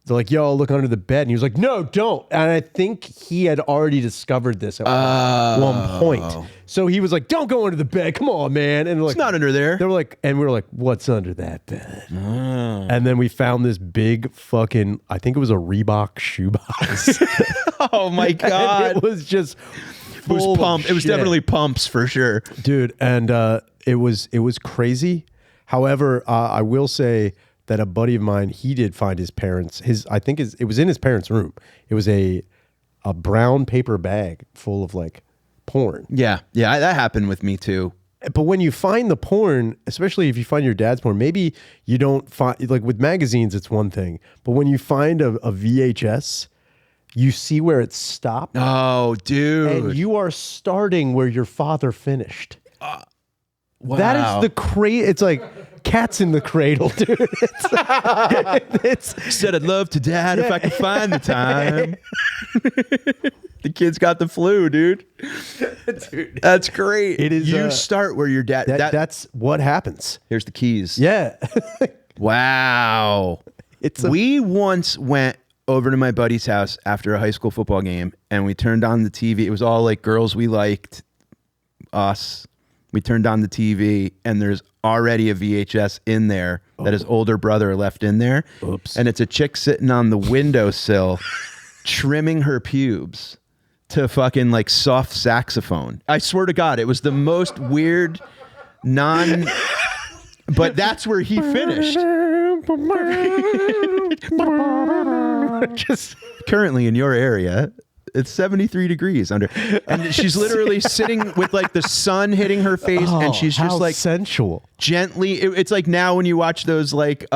they're like, yo, look under the bed. And he was like, no, don't. And I think he had already discovered this at one point. So he was like, don't go under the bed. Come on, man. And like, it's not under there. They were like, and we were like, what's under that bed? And then we found this big fucking, I think it was a Reebok shoebox. Oh my God. And it was just it was pump. It was definitely pumps for sure. Dude. And it was crazy. However, I will say that a buddy of mine, he did find his parents, it was in his parents' room. It was a brown paper bag full of like porn. Yeah. Yeah. That happened with me too. But when you find the porn, especially if you find your dad's porn, maybe you don't find, like with magazines, it's one thing. But when you find a VHS, you see where it stopped. Oh, dude. And you are starting where your father finished. Wow. That is the it's like cats in the cradle, dude. Said I'd love to, Dad, if I could find the time. The kid's got the flu, dude. Dude, that's great. It is. You start where your dad. That's what happens. Here's the keys. Yeah. Wow. We once went over to my buddy's house after a high school football game, and we turned on the TV. It was all like girls we liked, us. We turned on the TV, and there's already a VHS in there that his older brother left in there. Oops. And it's a chick sitting on the windowsill trimming her pubes to fucking like soft saxophone. I swear to God, it was the most weird but that's where he finished. Just currently in your area, it's 73 degrees under, and she's literally sitting with like the sun hitting her face, and she's just like sensual, gently. It's like now when you watch those like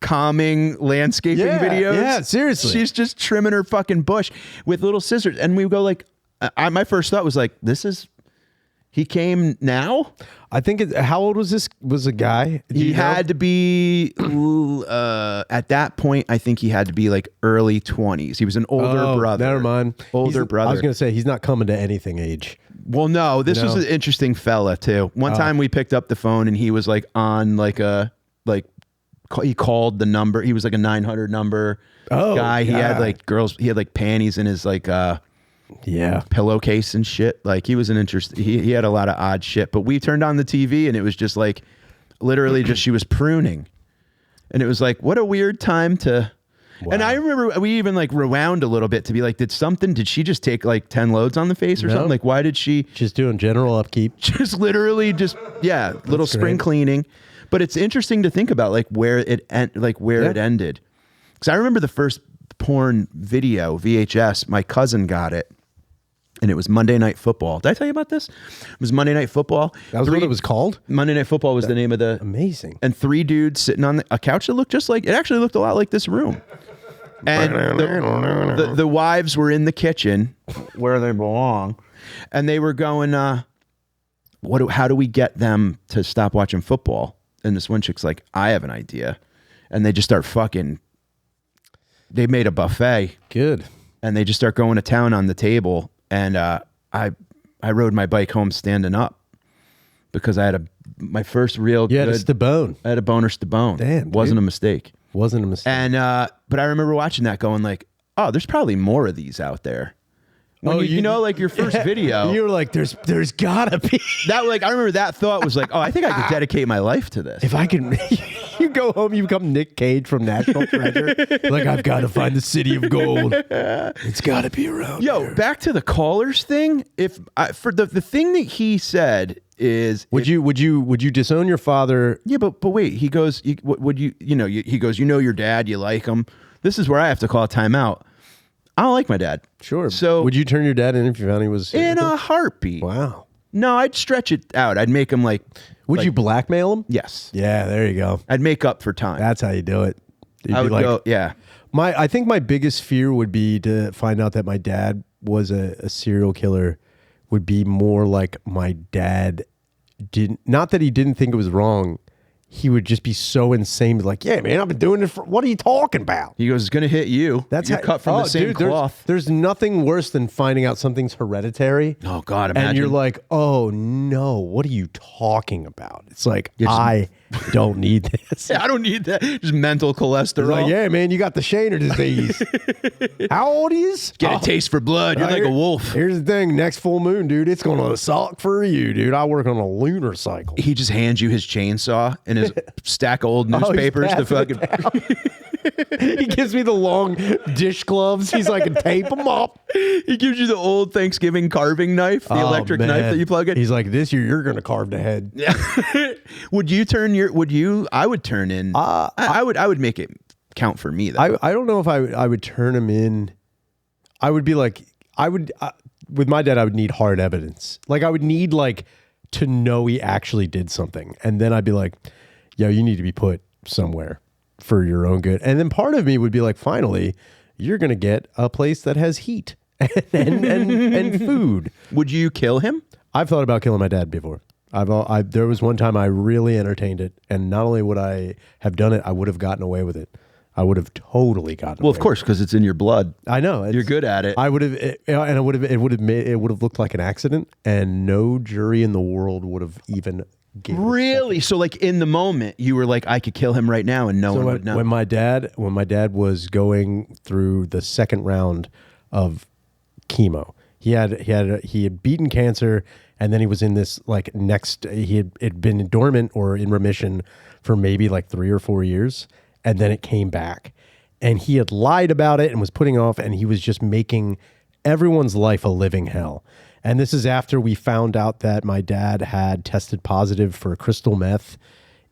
calming landscaping videos. Yeah, seriously, she's just trimming her fucking bush with little scissors, and we go like, my first thought was like, he came now. I think how old was this? Was a guy? He had to be at that point. I think he had to be like early 20s. He was an older brother. Never mind. Older brother. I was going to say he's not coming to anything age. Well, no, this was an interesting fella too. One time we picked up the phone and he was like on he called the number. He was like a 900 number guy. He had like girls. He had like panties in his like pillowcase and shit. Like he was he had a lot of odd shit. But we turned on the TV and it was just like literally just she was pruning, and it was like, what a weird time to. Wow. And I remember we even like rewound a little bit to be like, did she just take like 10 loads on the face or something? Like, why did she just doing general upkeep? Just literally little spring cleaning. But it's interesting to think about like where it ended. Because I remember the first porn video VHS, my cousin got it. And it was Monday Night Football. Did I tell you about this? It was Monday Night Football. That was what it was called? Monday Night Football was the name of the... Amazing. And 3 dudes sitting on a couch that looked just like... It actually looked a lot like this room. And the wives were in the kitchen where they belong. And they were going, how do we get them to stop watching football? And this one chick's like, I have an idea. And they just start fucking... They made a buffet. Good. And they just start going to town on the table. And I rode my bike home standing up because I had my first real good... a Stabone. I had a boner Stabone. Damn, Wasn't a mistake. Wasn't a mistake. And but I remember watching that going like, oh, there's probably more of these out there. When you know, like your first video. You were like, there's gotta be. That like, I remember that thought was like, oh, I think I could dedicate my life to this. If I can, you go home, you become Nick Cage from National Treasure. Like, I've got to find the city of gold. It's gotta be around here. Back to the callers thing. For the thing that he said is, would you disown your father? Yeah, but wait, he goes, he goes, your dad, you like him. This is where I have to call a timeout. I don't like my dad. Sure. So would you turn your dad in if you found he was in a heartbeat? Wow. No, I'd stretch it out. I'd make him like. Would you blackmail him? Yes. Yeah, there you go. I'd make up for time. That's how you do it. I would go. Yeah. I think my biggest fear would be to find out that my dad was a serial killer. Would be more like my dad didn't. Not that he didn't think it was wrong. he would just be so insane. Like, yeah, man, I've been doing it for, what are you talking about? He goes, it's going to hit you. You're cut from the same cloth. There's nothing worse than finding out something's hereditary. Oh, God, imagine. And you're like, oh, no, what are you talking about? It's like, I don't need this. Yeah, I don't need that. Just mental cholesterol. It's like, yeah, man, you got the Shaner disease. How old is? Get a taste for blood. You're like a wolf. Here's the thing. Next full moon, dude, it's going to suck for you, dude. I work on a lunar cycle. He just hands you his chainsaw and his stack of old newspapers to fucking... He gives me the long dish gloves. He's like, tape them up. He gives you the old Thanksgiving carving knife, the electric knife that you plug in. He's like, this year you're going to carve the head. Yeah. I would turn in. I would make it count for me, though. I don't know if I would turn him in. I would be like, with my dad, I would need hard evidence. Like, I would need to know he actually did something. And then I'd be like, yo, you need to be put somewhere for your own good. And then part of me would be like, finally, you're going to get a place that has heat and food. Would you kill him? I've thought about killing my dad before. There was one time I really entertained it. And not only would I have done it, I would have gotten away with it. I would have totally gotten away of course, because it's in your blood. I know. You're good at it. I would have, and it would have looked like an accident, and no jury in the world would have even given really. So, in the moment, you were like, I could kill him right now, and no one would know. When my dad was going through the second round of chemo, he had beaten cancer, and then he was in this he had been dormant or in remission for maybe 3 or 4 years. And then it came back, and he had lied about it and was putting off, and he was just making everyone's life a living hell. And this is after we found out that my dad had tested positive for crystal meth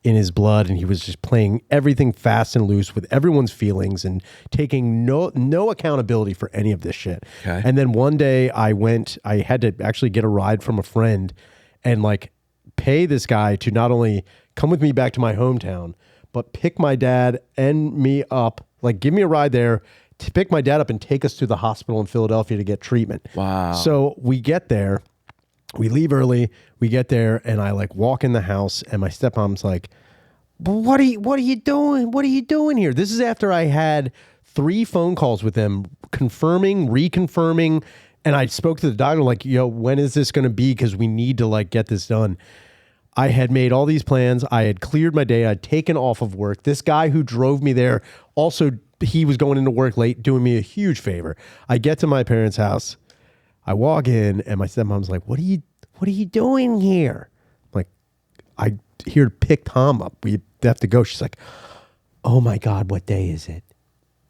in his blood, and he was just playing everything fast and loose with everyone's feelings and taking no accountability for any of this shit. Okay. And then one day I had to actually get a ride from a friend and pay this guy to not only come with me back to my hometown, but pick my dad and me up, give me a ride there to pick my dad up and take us to the hospital in Philadelphia to get treatment. Wow. So we get there, we leave early, we get there, and I walk in the house, and my stepmom's like, what are you doing? What are you doing here? This is after I had 3 phone calls with them, confirming, reconfirming, and I spoke to the doctor yo, when is this going to be? Because we need to get this done. I had made all these plans. I had cleared my day. I'd taken off of work. This guy who drove me there, also, he was going into work late, doing me a huge favor. I get to my parents' house. I walk in, and my stepmom's like, what are you doing here? I'm here to pick Tom up. We have to go. She's like, oh my God, what day is it?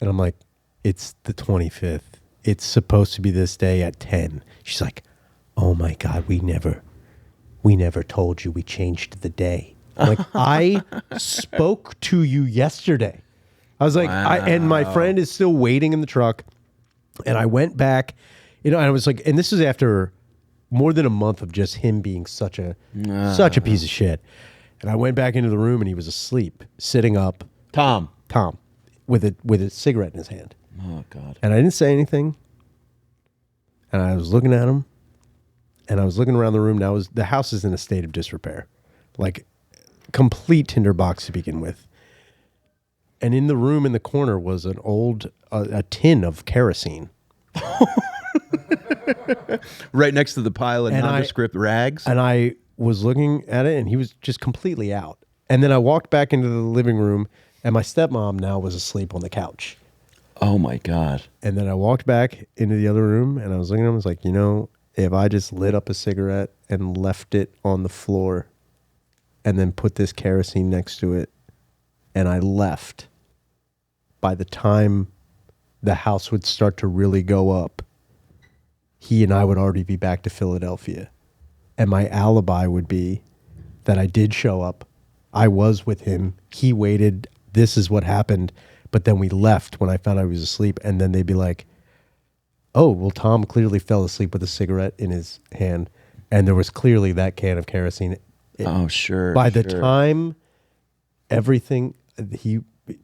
And I'm like, it's the 25th. It's supposed to be this day at 10. She's like, oh my God, we never told you, we changed the day. I spoke to you yesterday. I was like, wow. And my friend is still waiting in the truck. And I went back, and I was like, and this is after more than a month of just him being such a piece of shit. And I went back into the room, and he was asleep, sitting up. Tom, with a cigarette in his hand. Oh God. And I didn't say anything. And I was looking at him. And I was looking around the room. Now the house is in a state of disrepair, complete tinderbox to begin with. And in the room in the corner was an old a tin of kerosene, right next to the pile of nondescript rags. And I was looking at it, and he was just completely out. And then I walked back into the living room, and my stepmom now was asleep on the couch. Oh my God! And then I walked back into the other room, and I was looking at him. I was like, if I just lit up a cigarette and left it on the floor and then put this kerosene next to it and I left, by the time the house would start to really go up, he and I would already be back to Philadelphia. And my alibi would be that I did show up. I was with him. He waited. This is what happened. But then we left when I found out he was asleep. And then they'd be like, oh, well, Tom clearly fell asleep with a cigarette in his hand, and there was clearly that can of kerosene. Sure. By the time everything,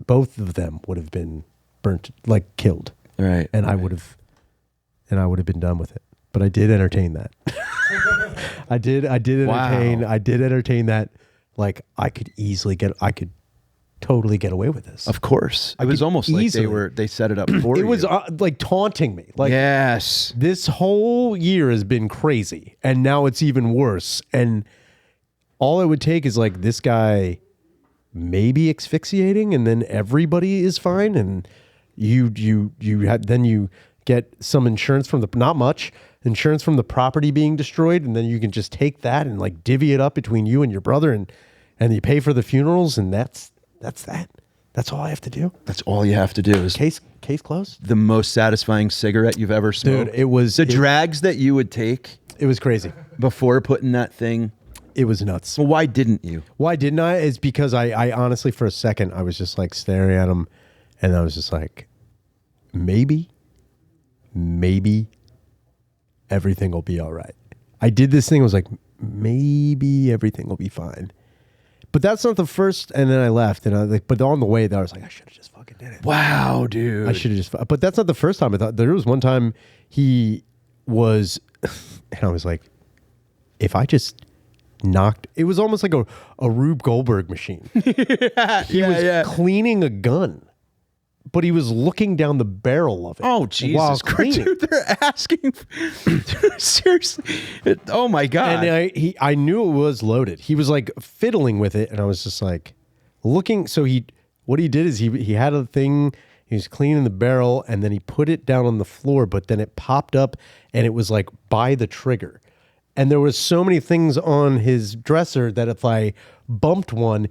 both of them would have been burnt, killed. Right. And I would have been done with it. But I did entertain that. I did entertain. Wow. I did entertain that like I could totally get away with this. Of course. It was almost like they set it up for you. It was like taunting me. Like, yes. This whole year has been crazy and now it's even worse. And all it would take is like this guy maybe asphyxiating and then everybody is fine. And you get some insurance from not much insurance from the property being destroyed. And then you can just take that and like divvy it up between you and your brother and you pay for the funerals. And that's that. That's all I have to do. That's all you have to do. Is case closed. The most satisfying cigarette you've ever smoked. Dude, it was the drags that you would take. It was crazy. Before putting that thing. It was nuts. Well, why didn't you? Why didn't I? Is because I honestly, for a second, I was just like staring at him and I was just like, maybe everything will be all right. I did this thing. I was like, maybe everything will be fine. But that's not the first, and then I left, and I like. But on the way there, I was like, I should have just fucking did it. Wow, dude! I should have just. But that's not the first time. I thought there was one time he was, and I was like, if I just knocked, it was almost like a Rube Goldberg machine. He was cleaning a gun, but he was looking down the barrel of it. Oh, Jesus Christ. Dude, they're asking. Seriously. Oh, my God. And I knew it was loaded. He was like fiddling with it. And I was just like looking. So what he did is he had a thing. He was cleaning the barrel and then he put it down on the floor, but then it popped up and it was like by the trigger. And there was so many things on his dresser that if I bumped one,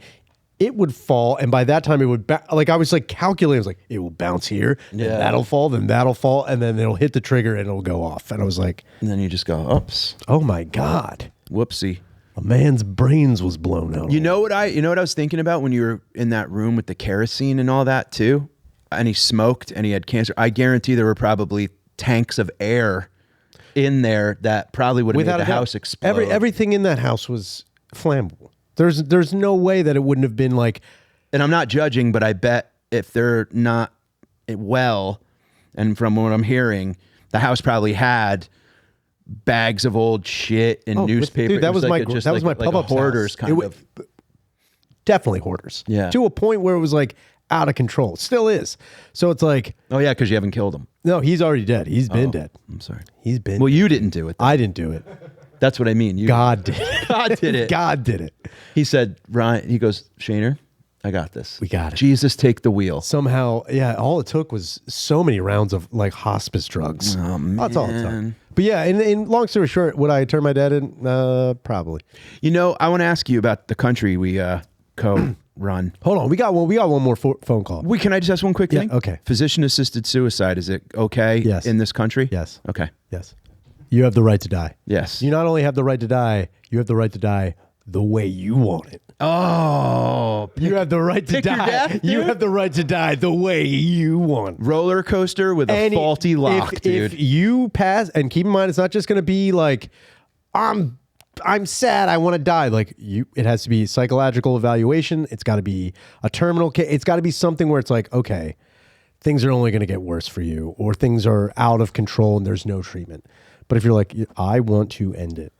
it would fall, and by that time it would like I was like calculating. I was like, it will bounce here, then that'll fall, then it'll hit the trigger and it'll go off. And I was like, and then you just go, oops, oh my God, whoopsie, a man's brains was blown out. You know what I was thinking about when you were in that room with the kerosene and all that too, and he smoked and he had cancer. I guarantee there were probably tanks of air in there that probably would have made the house explode. Everything in that house was flammable. There's no way that it wouldn't have been like, and I'm not judging, but I bet if they're not well, and from what I'm hearing, the house probably had bags of old shit and newspaper. Dude, that was my pub-up hoarders kind of. Definitely hoarders. Yeah. To a point where it was like out of control. Still is. So it's like, oh yeah, because you haven't killed him. No, he's already dead. He's been dead. I'm sorry. He's been. Well, you didn't do it. I didn't do it. That's what I mean. God did it. God did it. God did it. He said, Ryan, he goes, Shaner, I got this. We got it. Jesus, take the wheel. Somehow, yeah, all it took was so many rounds of like hospice drugs. Oh, man. That's all it took. But yeah, in long story short, would I turn my dad in? Probably. You know, I want to ask you about the country we co-run. Hold on. We got one more phone call. Can I just ask one quick thing? Okay. Physician-assisted suicide, is it okay in this country? Yes. Okay. Yes. You have the right to die. Yes. You not only have the right to die, you have the right to die the way you want it. Oh. You have the right to die. Your death, you have the right to die the way you want. Roller coaster with a faulty lock, dude. If you pass, and keep in mind, it's not just going to be like, I'm sad, I want to die. Like it has to be psychological evaluation. It's got to be a terminal case. It's got to be something where it's like, okay, things are only going to get worse for you, or things are out of control and there's no treatment. But if you're like, I want to end it,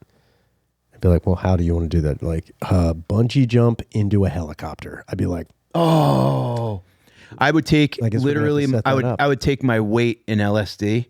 I'd be like, well, how do you want to do that? Like bungee jump into a helicopter. I'd be like, oh, I would take literally, I would take my weight in LSD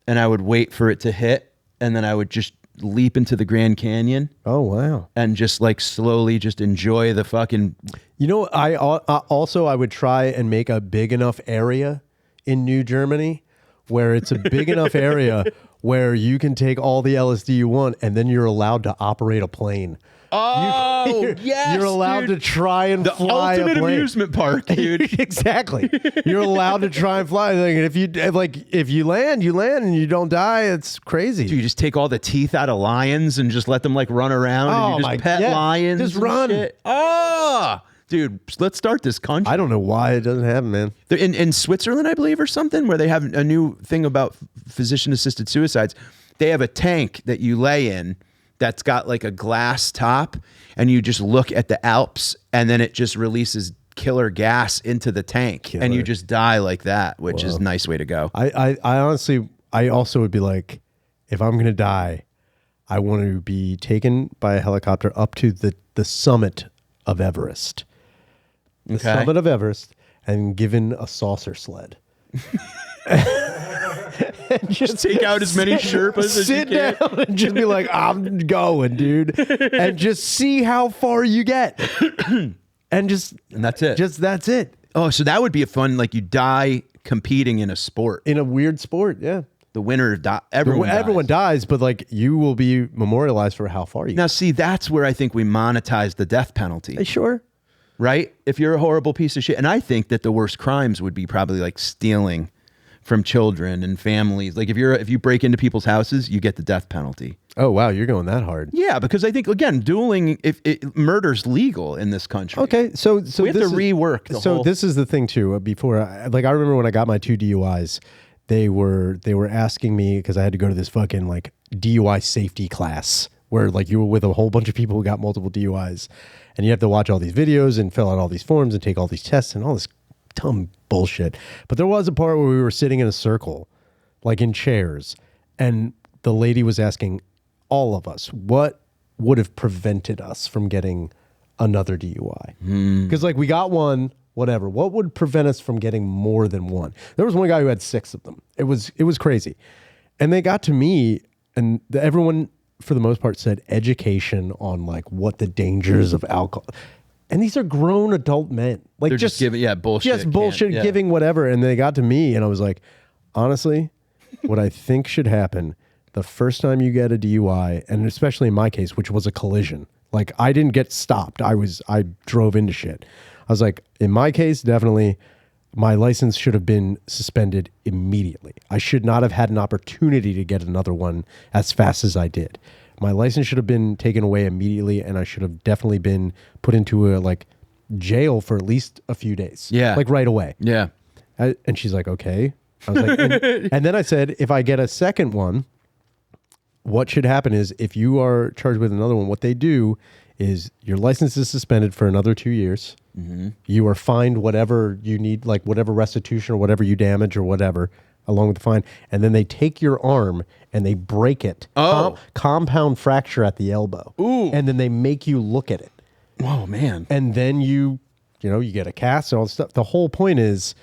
and I would wait for it to hit. And then I would just leap into the Grand Canyon. Oh, wow. And just like slowly just enjoy the fucking. You know, I would try and make a big enough area in New Germany where it's a big enough area where you can take all the LSD you want, and then you're allowed to operate a plane. Oh, yes, you're allowed to try and fly a plane. The ultimate amusement park, dude. Exactly. You're allowed to try and fly. And if you land, and you don't die. It's crazy. Do you just take all the teeth out of lions and just let them like run around? And you just pet lions. Just run. Shit? Oh, dude, let's start this country. I don't know why it doesn't happen, man. In Switzerland, I believe, or something, where they have a new thing about physician-assisted suicides. They have a tank that you lay in that's got like a glass top, and you just look at the Alps, and then it just releases killer gas into the tank, and you just die like that, which is a nice way to go. I honestly, I also would be like, if I'm going to die, I want to be taken by a helicopter up to the summit of Everest. The Okay. summit of Everest, and given a saucer sled. And Just take out as many Sherpas as you sit can. down and just be like, I'm going, dude. And just see how far you get. And that's it. That's it. Oh, so that would be a fun, like you die competing in a sport. In a weird sport, yeah. The winner, everyone dies, but like you will be memorialized for how far you Now, see, that's where I think we monetize the death penalty. Sure. Right? If you're a horrible piece of shit. And I think that the worst crimes would be probably like stealing from children and families. Like if you break into people's houses, you get the death penalty. Oh, wow. You're going that hard. Yeah, because I think, again, dueling, murder's legal in this country. Okay. So we have to rework the whole... this is the thing too, before I remember when I got my 2 DUIs, they were asking me, because I had to go to this fucking like DUI safety class where like you were with a whole bunch of people who got multiple DUIs, and you have to watch all these videos and fill out all these forms and take all these tests and all this dumb bullshit. But there was a part where we were sitting in a circle, like in chairs, and the lady was asking all of us what would have prevented us from getting another DUI. Because like we got one, whatever. What would prevent us from getting more than one? There was one guy who had 6 of them. It was crazy. And they got to me, and everyone for the most part said education on like what the dangers of alcohol. And these are grown adult men. Like They're just giving, bullshit. Just bullshit, giving whatever. And they got to me and I was like, honestly, what I think should happen the first time you get a DUI, and especially in my case, which was a collision, like I didn't get stopped. I drove into shit. I was like, in my case, definitely my license should have been suspended immediately. I should not have had an opportunity to get another one as fast as I did. My license should have been taken away immediately, and I should have definitely been put into a like jail for at least a few days. Yeah. Like right away. Yeah. And she's like, okay. I was like, and then I said, if I get a second one, what should happen is if you are charged with another one, what they do is your license is suspended for another 2 years. Mm-hmm. You are fined whatever you need, like whatever restitution or whatever you damage or whatever, along with the fine. And then they take your arm and they break it. Oh. Compound fracture at the elbow. Ooh. And then they make you look at it. Oh, man. And then you get a cast and all this stuff. The whole point is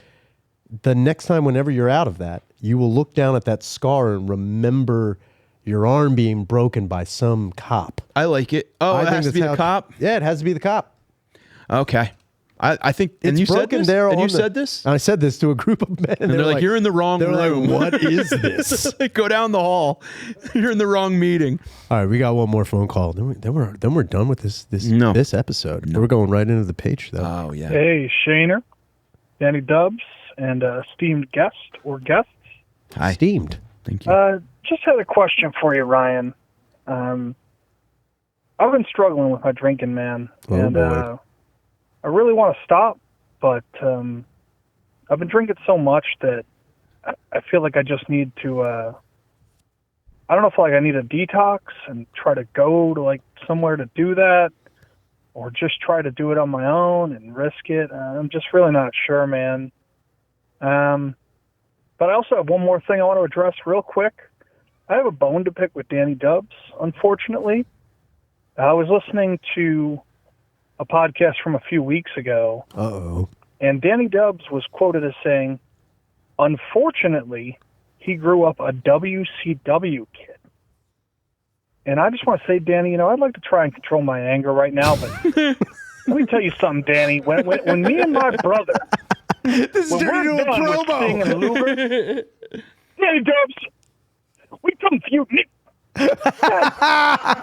the next time, whenever you're out of that, you will look down at that scar and remember your arm being broken by some cop. I like it. Oh, it has to be the cop? Yeah, it has to be the cop. Okay. I think, and you said this? And you said this? I said this to a group of men. And they're like, you're in the wrong room. Like, what is this? Like, go down the hall. You're in the wrong meeting. All right, we got one more phone call. Then we're done with this episode. No. We're going right into the page, though. Oh, yeah. Hey, Shaner, Danny Dubs, and esteemed guest or guests. Hi. Esteemed. Thank you. Just had a question for you, Ryan. I've been struggling with my drinking, man. Boy. I really want to stop, but I've been drinking so much that I feel like I just need to, I don't know if like I need a detox and try to go to like somewhere to do that, or just try to do it on my own and risk it. I'm just really not sure, man. But I also have one more thing I want to address real quick. I have a bone to pick with Danny Dubs, unfortunately. I was listening to a podcast from a few weeks ago. Uh-oh. And Danny Dubs was quoted as saying, unfortunately, he grew up a WCW kid. And I just want to say, Danny, I'd like to try and control my anger right now, but let me tell you something, Danny. When me and my brother, this is turning into a promo. Danny Dubs, we come feud. God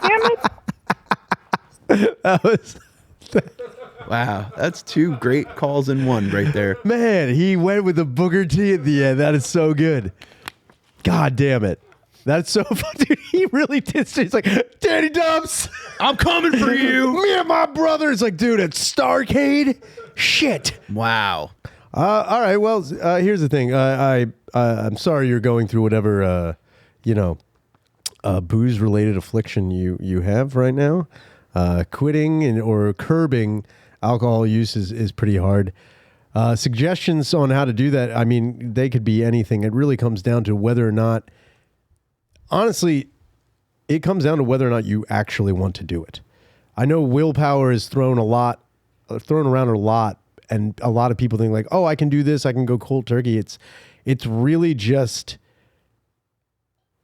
damn it. That was... Wow, that's 2 great calls in one right there. Man, he went with the Booker T at the end. That is so good. God damn it. That's so fun, dude. He really did say, he's like, Danny Dubs, I'm coming for you. Me and my brother. It's like, dude, it's Starcade. Shit. Wow. All right. Well, here's the thing. I'm sorry you're going through whatever, booze-related affliction you have right now. Quitting or curbing alcohol use is pretty hard. Suggestions on how to do that, I mean, they could be anything. It really comes down to whether or not, honestly, it comes down to whether or not you actually want to do it. I know willpower is thrown a lot thrown around a lot, and a lot of people think like, oh, I can do this, I can go cold turkey. It's really just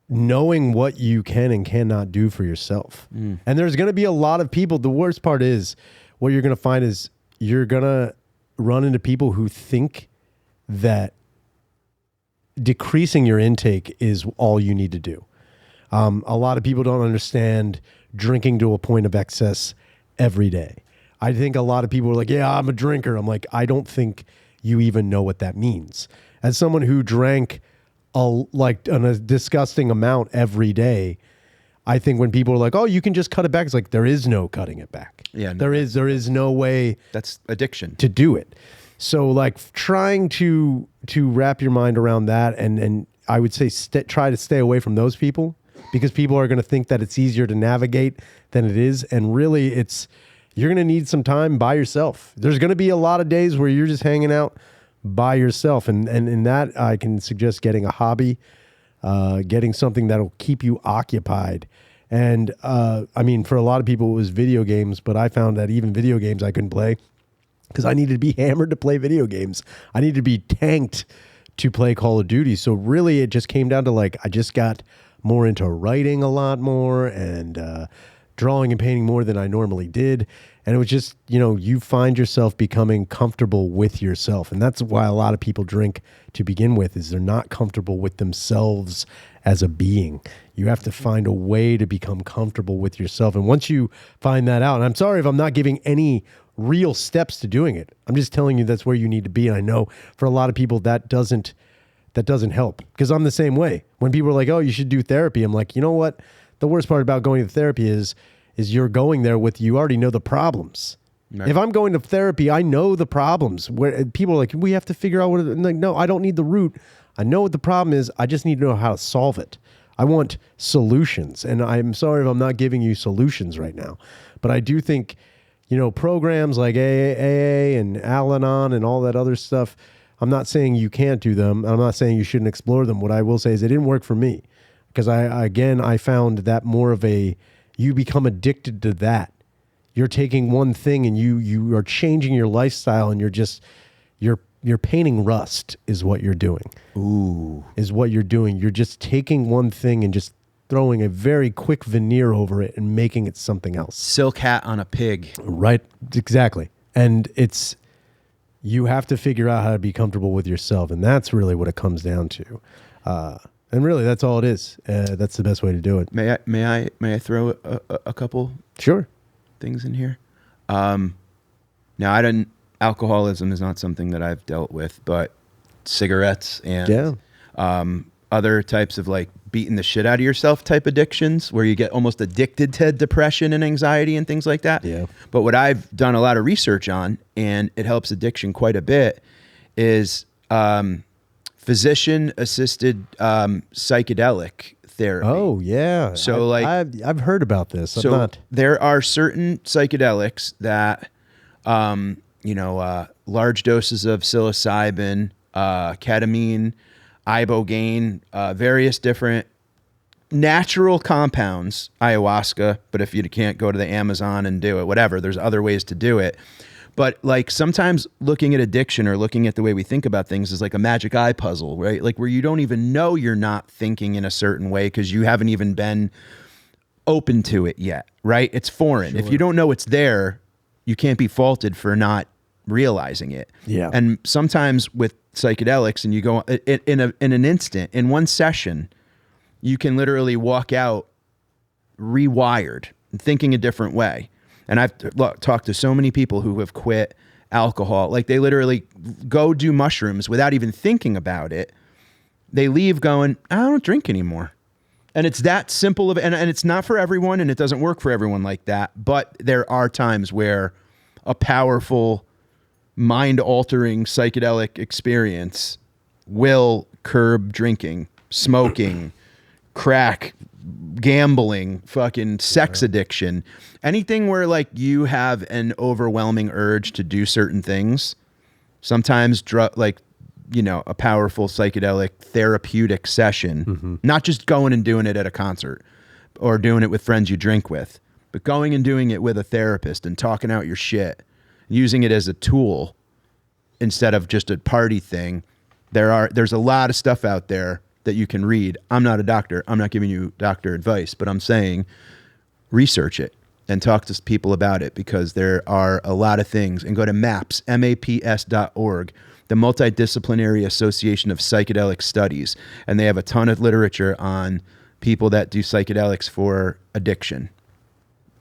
knowing what you can and cannot do for yourself. And there's going to be a lot of people. The worst part is what you're going to find is you're going to run into people who think that decreasing your intake is all you need to do. A lot of people don't understand drinking to a point of excess every day. I think a lot of people are like, yeah, I'm a drinker. I'm like, I don't think you even know what that means. As someone who drank a disgusting amount every day, I think when people are like, oh, you can just cut it back, it's like, there is no cutting it back. Yeah, no, there is no way. That's addiction to do it. So like trying to wrap your mind around that, and I would say try to stay away from those people, because people are going to think that it's easier to navigate than it is, and really you're going to need some time by yourself. There's going to be a lot of days where you're just hanging out by yourself, and in that I can suggest getting a hobby, getting something that'll keep you occupied. And I mean, for a lot of people it was video games, but I found that even video games I couldn't play because I needed to be hammered to play video games. I needed to be tanked to play Call of Duty. So really it just came down to like, I just got more into writing a lot more, and drawing and painting more than I normally did. And it was just, you find yourself becoming comfortable with yourself. And that's why a lot of people drink to begin with, is they're not comfortable with themselves as a being. You have to find a way to become comfortable with yourself. And once you find that out, and I'm sorry if I'm not giving any real steps to doing it, I'm just telling you that's where you need to be. And I know for a lot of people that doesn't help, because I'm the same way. When people are like, oh, you should do therapy, I'm like, you know what? The worst part about going to therapy is you're going there with, you already know the problems. Right. If I'm going to therapy, I know the problems. Where people are like, we have to figure out what it is. Like, no, I don't need the root. I know what the problem is. I just need to know how to solve it. I want solutions. And I'm sorry if I'm not giving you solutions right now. But I do think, programs like AA and Al-Anon and all that other stuff, I'm not saying you can't do them. I'm not saying you shouldn't explore them. What I will say is it didn't work for me, because I found that more of you become addicted to that. You're taking one thing and you are changing your lifestyle, and you're painting rust is what you're doing. Ooh. Is what you're doing. You're just taking one thing and just throwing a very quick veneer over it and making it something else. Silk hat on a pig. Right. Exactly. And you have to figure out how to be comfortable with yourself. And that's really what it comes down to. And really, that's all it is. That's the best way to do it. May I throw a couple? Sure. Things in here. Now alcoholism is not something that I've dealt with, but cigarettes and other types of like beating the shit out of yourself type addictions, where you get almost addicted to depression and anxiety and things like that. Yeah. But what I've done a lot of research on, and it helps addiction quite a bit, is physician-assisted psychedelic therapy. Oh yeah. So I've heard about this. There are certain psychedelics that, large doses of psilocybin, ketamine, ibogaine, various different natural compounds, ayahuasca. But if you can't go to the Amazon and do it, whatever, there's other ways to do it. But like sometimes looking at addiction or looking at the way we think about things is like a magic eye puzzle, right? Like where you don't even know you're not thinking in a certain way because you haven't even been open to it yet, right? It's foreign. Sure. If you don't know it's there, you can't be faulted for not realizing it. Yeah. And sometimes with psychedelics, and you go in an instant, in one session, you can literally walk out rewired and thinking a different way. And I've talked to so many people who have quit alcohol. Like they literally go do mushrooms without even thinking about it. They leave going, I don't drink anymore. And it's that simple of, and it's not for everyone, and it doesn't work for everyone like that. But there are times where a powerful, mind-altering psychedelic experience will curb drinking, smoking, crack, gambling, fucking sex addiction, anything where like you have an overwhelming urge to do certain things. Sometimes a powerful psychedelic therapeutic session, not just going and doing it at a concert or doing it with friends you drink with, but going and doing it with a therapist and talking out your shit using it as a tool instead of just a party thing. There's a lot of stuff out there that you can read. I'm not a doctor. I'm not giving you doctor advice, but I'm saying research it and talk to people about it, because there are a lot of things. And go to MAPS, maps.org, the Multidisciplinary Association of Psychedelic Studies. And they have a ton of literature on people that do psychedelics for addiction.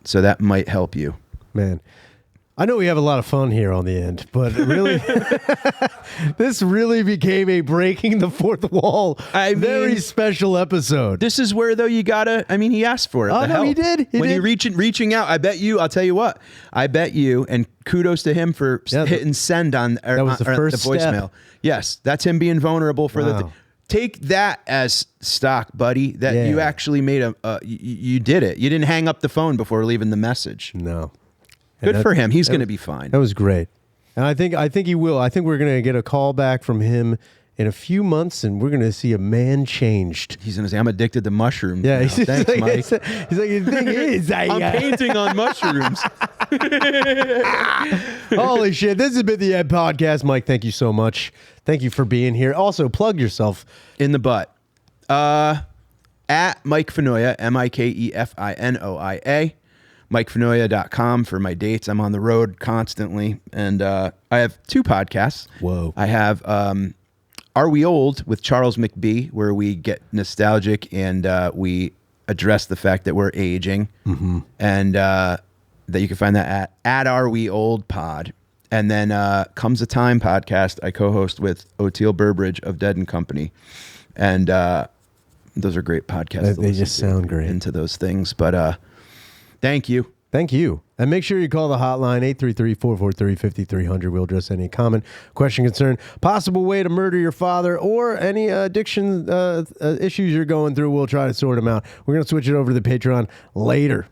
So that might help you. Man, I know we have a lot of fun here on the end, but really, this really became a breaking the fourth wall, very special episode. This is where, though, you gotta, I mean, he asked for it. Oh, no, he did. When you're reaching out, I bet you, I'll tell you what, I bet you, and kudos to him for hitting send on the voicemail. Yes, that's him being vulnerable for take that as stock, buddy, that you actually made you did it. You didn't hang up the phone before leaving the message. No. Good for him. He's going to be fine. That was great. And I think he will. I think we're going to get a call back from him in a few months, and we're going to see a man changed. He's going to say, I'm addicted to mushrooms. Yeah. Thanks, like, Mike. He's like, the thing is, I'm painting on mushrooms. Holy shit. This has been the Ed Podcast. Mike, thank you so much. Thank you for being here. Also, plug yourself. In the butt. At Mike Finoia, MikeFinoia. MikeFinoia.com for my dates. I'm on the road constantly. And I have 2 podcasts. Whoa. I have Are We Old with Charles McBee, where we get nostalgic and we address the fact that we're aging. Mm-hmm. And that you can find that at Are We Old Pod. And then Comes a Time podcast I co-host with Oteil Burbridge of Dead and Company. And those are great podcasts. They just sound great. Into those things. But thank you. Thank you. And make sure you call the hotline, 833-443-5300. We'll address any comment, question, concern, possible way to murder your father, or any addiction issues you're going through. We'll try to sort them out. We're going to switch it over to the Patreon later.